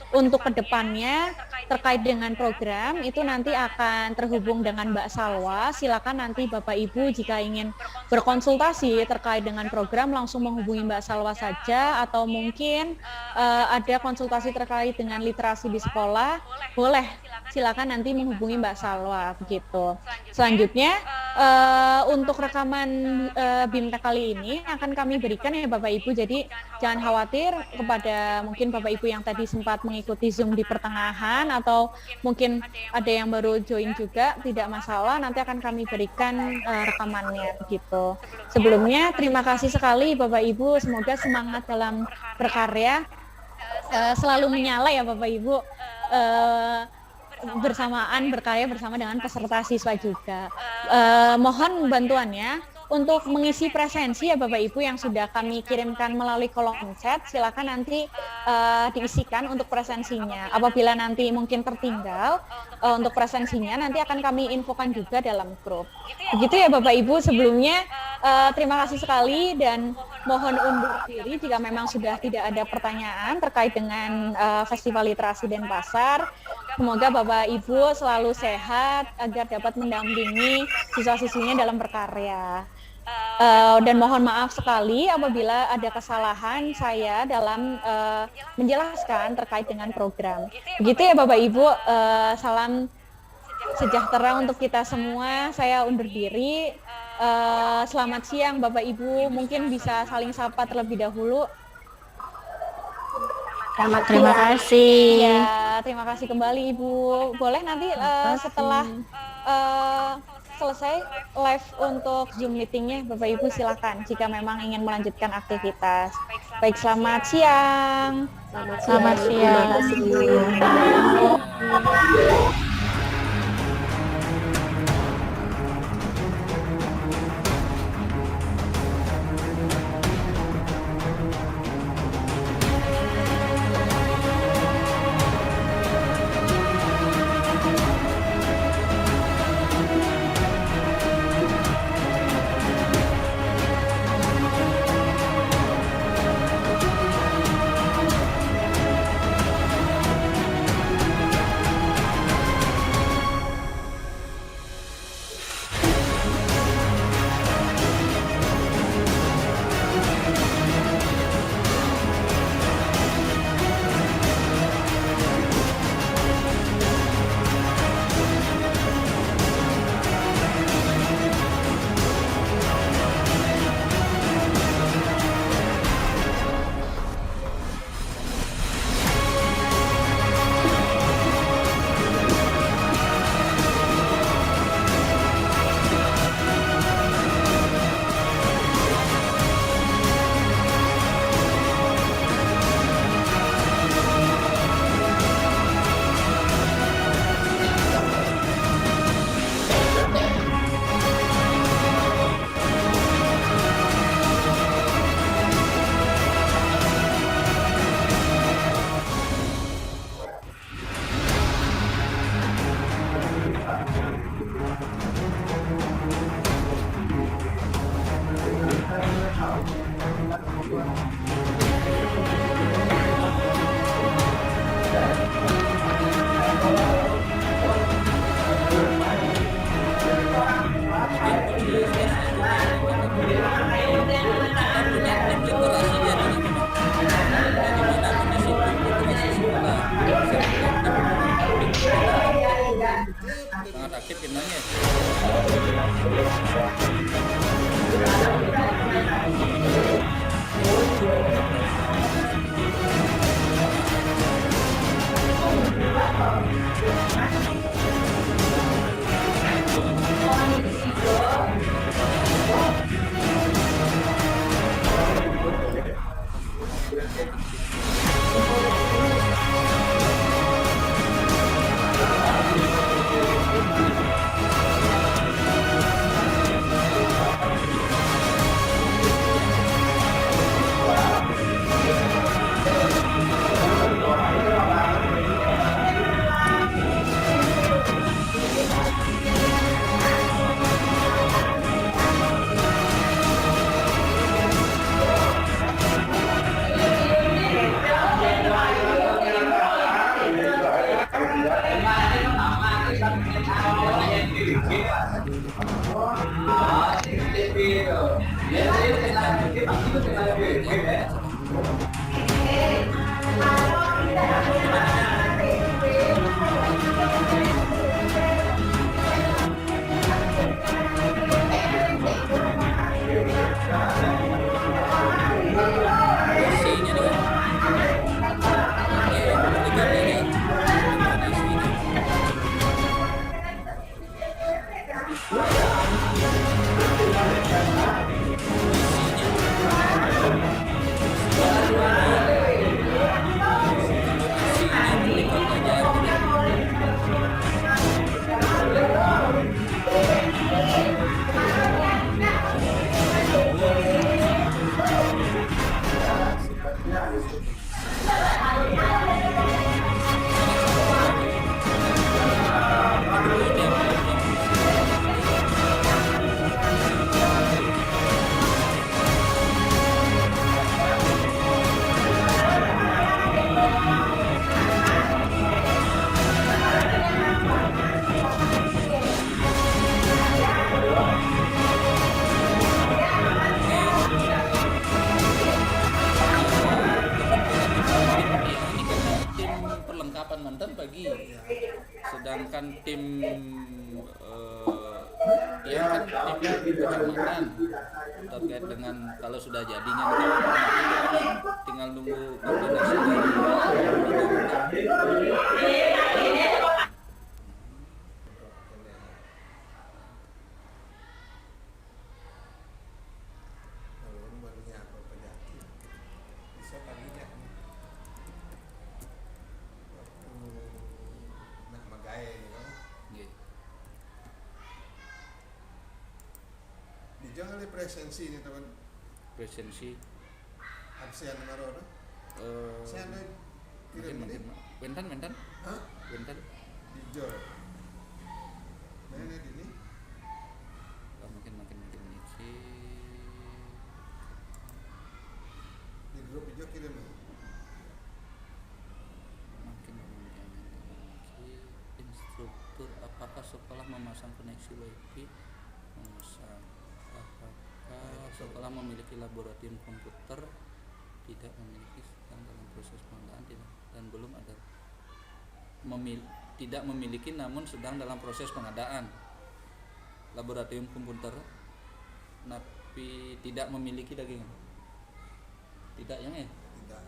Untuk kedepannya terkait dengan program itu nanti akan terhubung dengan Mbak Salwa. Silakan nanti Bapak Ibu jika ingin berkonsultasi terkait dengan program langsung menghubungi Mbak Salwa saja, atau mungkin ada konsultasi terkait dengan literasi di sekolah, boleh silakan nanti menghubungi Mbak Salwa begitu. Selanjutnya untuk rekaman BIMTEK kali ini akan kami berikan ya Bapak Ibu, jadi jangan khawatir kepada mungkin Bapak Ibu yang tadi sempat mengikuti Zoom di pertengahan atau mungkin ada yang baru join juga, tidak masalah, nanti akan kami berikan rekamannya begitu. Sebelumnya terima kasih sekali Bapak Ibu, semoga semangat dalam berkarya selalu menyala ya Bapak Ibu, bersamaan berkarya bersama dengan peserta siswa juga. Mohon bantuannya untuk mengisi presensi ya Bapak Ibu yang sudah kami kirimkan melalui kolom chat, silakan nanti diisikan untuk presensinya. Apabila nanti mungkin tertinggal untuk presensinya, nanti akan kami infokan juga dalam grup. Begitu ya Bapak Ibu, sebelumnya terima kasih sekali dan mohon undur diri jika memang sudah tidak ada pertanyaan terkait dengan Festival Literasi Denpasar. Semoga Bapak Ibu selalu sehat agar dapat mendampingi siswa-siswinya dalam berkarya. Dan mohon maaf sekali apabila ada kesalahan saya dalam menjelaskan terkait dengan program. Begitu ya Bapak Ibu, salam sejahtera untuk kita semua. Saya undur diri. Selamat siang Bapak Ibu, mungkin bisa saling sapa terlebih dahulu. Terima kasih. Ya, terima kasih kembali Ibu. Boleh nanti setelah selesai live untuk Zoom meetingnya, Bapak Ibu silakan jika memang ingin melanjutkan aktivitas. Baik, selamat siang. Selamat siang. Sangat aktif kenanya. Isinya nih tim perlengkapan mantan pagi, sedangkan tim ya kan tim kecamatan terkait dengan kalau sudah jadinya nanti tinggal nunggu koordinasi Jangan presensi ini teman. presensi Absen naruh. Saya ada kirim ini. Bentan Hah? bentan Hijau. Mana ini? makin ini sih Di grup hijau kirim. makin instruktur apakah sekolah memasang koneksi wifi apakah sekolah memiliki laboratorium komputer tidak memiliki sedang dalam proses pengadaan tidak dan belum ada tidak memiliki namun sedang dalam proses pengadaan laboratorium komputer tapi tidak memiliki daging tidak yang Tidak.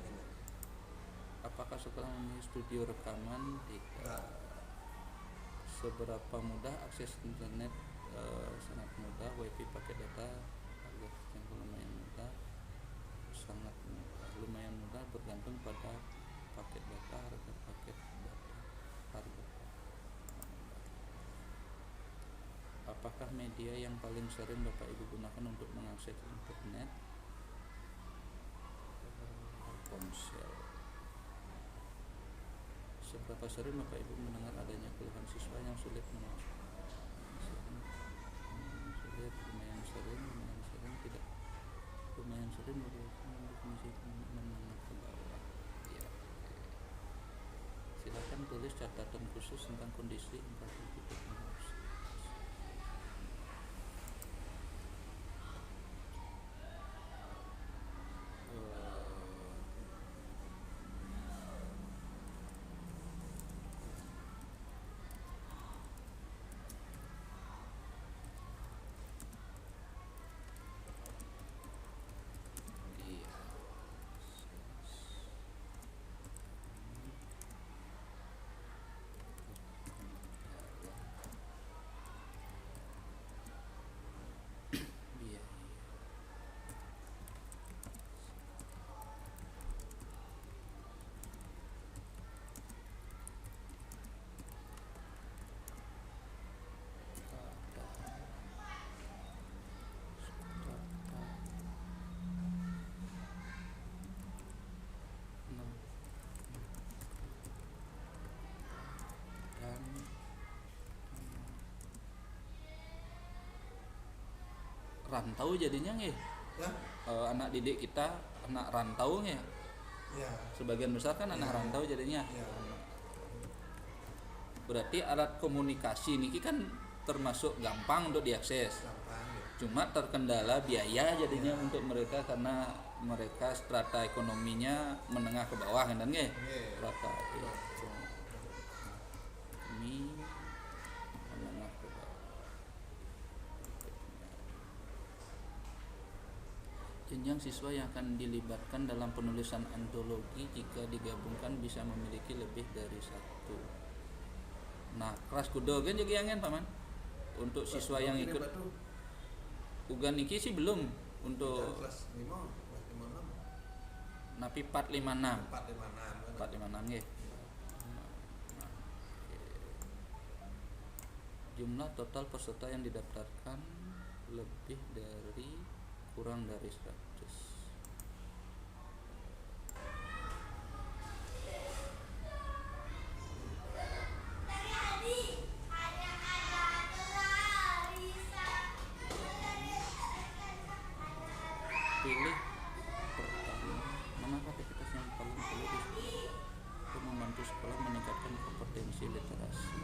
apakah sekolah memiliki studio rekaman tidak seberapa mudah akses internet sangat mudah wifi pakai data harga yang lumayan mudah sangat mudah lumayan mudah bergantung pada paket data harga paket data harga apakah media yang paling sering Bapak Ibu gunakan untuk mengakses internet ponsel seberapa sering Bapak Ibu mendengar adanya keluhan siswa yang sulit mengakses lumayan sering menengah ke bawah ya. Silakan tulis catatan khusus tentang kondisi infrastruktur rantau jadinya nggih Ya. Anak didik kita anak rantau nggih Ya. sebagian besar kan anak rantau jadinya Ya. berarti alat komunikasi niki kan termasuk gampang untuk diakses Gampang. Ya. Cuma terkendala biaya jadinya untuk mereka karena mereka strata ekonominya menengah ke bawah kan nggih. Strata ekonomi menengah ke bawah. Jenjang siswa yang akan dilibatkan dalam penulisan antologi jika digabungkan bisa memiliki lebih dari satu. Nah, kelas kudo kan juga angin paman. Untuk siswa yang ikut ugan iki sih belum untuk kelas 5, kelas 56. napi 456. 456. 456 nggih. Jumlah total peserta yang didaftarkan lebih dari kurang dari 100. Pilih pertama, manakah aktivitas yang paling perlu untuk membantu sekolah meningkatkan kompetensi literasi.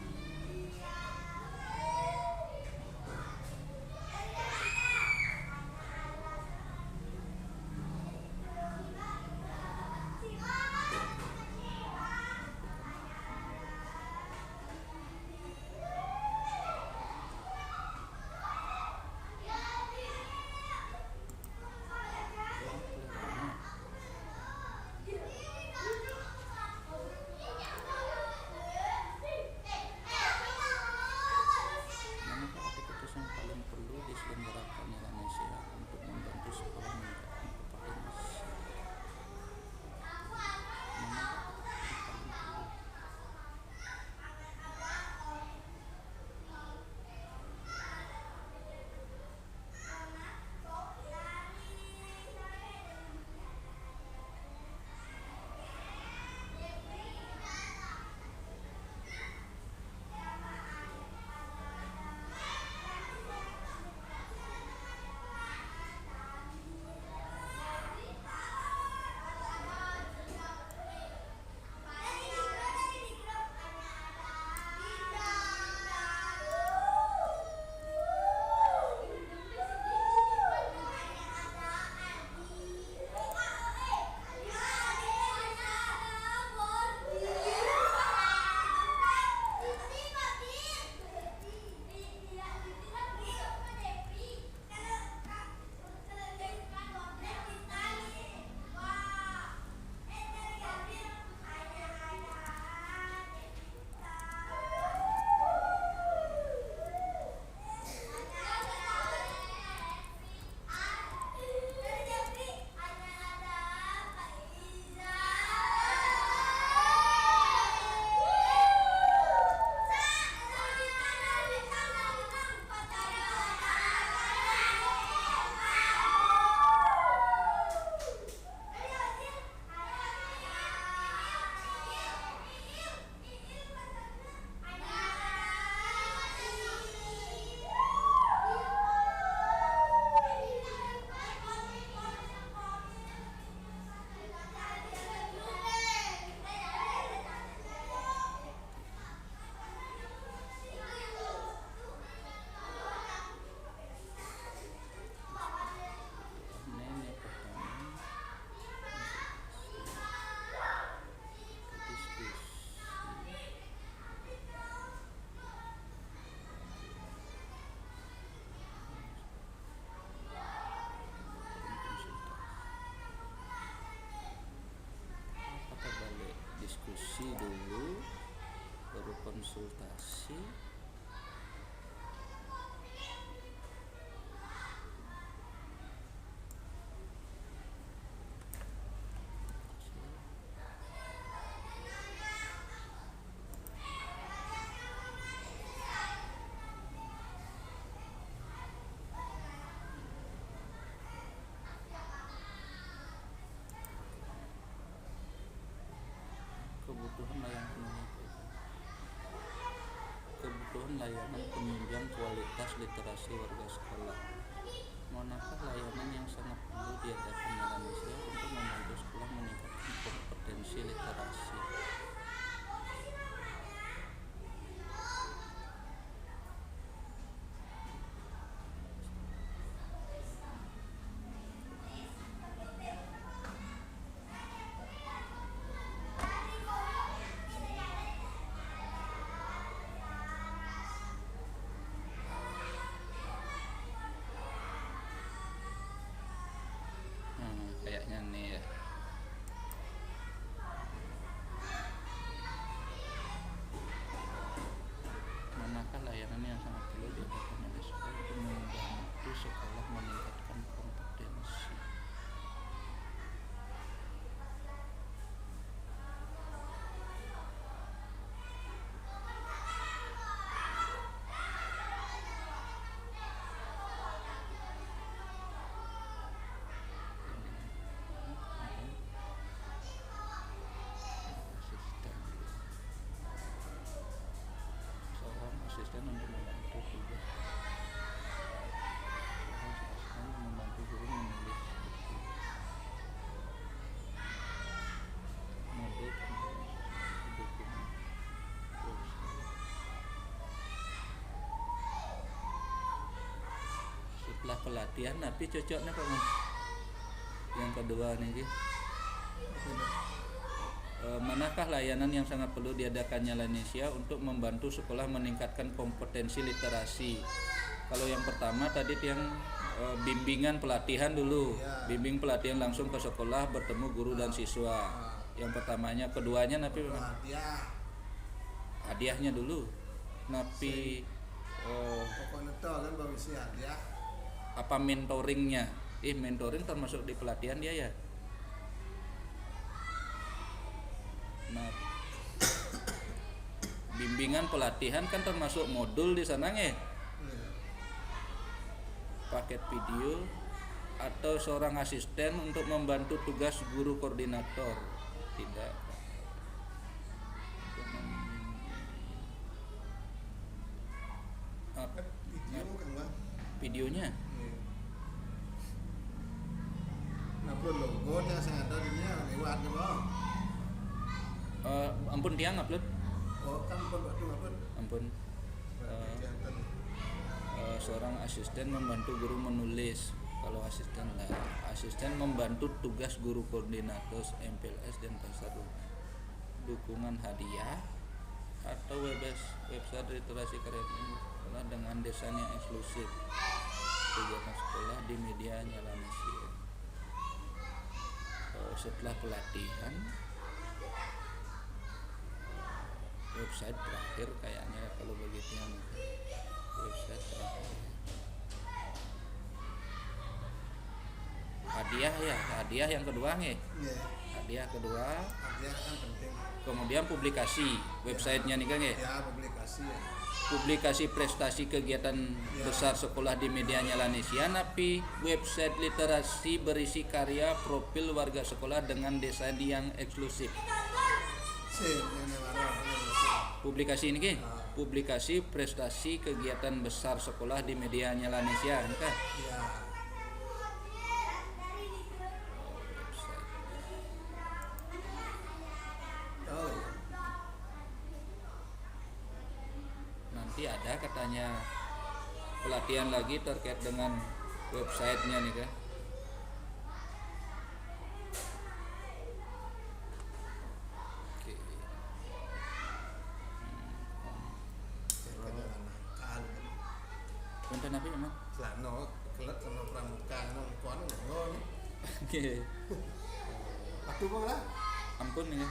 Manakah aktivitas yang paling perlu diselenggarakan di Indonesia untuk membantu sekolah meningkatkan kompetensi? Diskusi dulu, baru konsultasi. Kebutuhan layanan penunjang kualitas literasi warga sekolah. Manakah layanan yang sangat perlu diadakan di Indonesia untuk membantu sekolah meningkatkan kompetensi literasi? layanan yang sangat perlu diadakan oleh sekolah untuk membantu sekolah meningkatkan kompetensi. Seorang asisten untuk membantu tugas membantu guru menulis modul dokumen website. Setelah pelatihan tapi cocoknya Pak Mas yang kedua nih manakah layanan yang sangat perlu diadakannya Lanesia untuk membantu sekolah meningkatkan kompetensi literasi? Kalau yang pertama tadi yang bimbingan pelatihan dulu, bimbing pelatihan langsung ke sekolah bertemu guru dan siswa. Yang pertamanya, keduanya napi hadiahnya dulu, napi pokoknya itu kan bagusnya hadiah. apa mentoringnya? Mentoring termasuk di pelatihan dia ya. Nah, bimbingan pelatihan kan termasuk modul di sana nggih. Paket video atau seorang asisten untuk membantu tugas guru koordinator. Tidak. Video kan Bang. Videonya Nah, logonya saya ada di nya lewat ya Bang. ampun tiang upload. Oh kan waktu apa? Ampun. Seorang asisten membantu guru menulis. Kalau asisten lah, asisten membantu tugas guru koordinator MPLS dan pasar dukungan hadiah atau website literasi kreatif sekolah dengan desain yang eksklusif, kegiatan sekolah di media nyala Indonesia. Setelah pelatihan website terakhir kayaknya kalau begitu yang website terakhir hadiah yang kedua nih. Hadiah kedua. Hadiah kan penting. Kemudian publikasi websitenya nih kan ya. Ya, publikasi ya. Publikasi prestasi kegiatan besar sekolah di media nyala Indonesia, tapi website literasi berisi karya profil warga sekolah dengan desain yang eksklusif. Publikasi ini kan? Publikasi prestasi kegiatan besar sekolah di media nyala Indonesia kan? Ya. Nanti ada katanya pelatihan lagi terkait dengan websitenya nih kan. Oke. Konten apa ya, Mas? Selano kelet sama pramuka nongkon ngono. Oke. Aduh Bang lah. Ampun nih.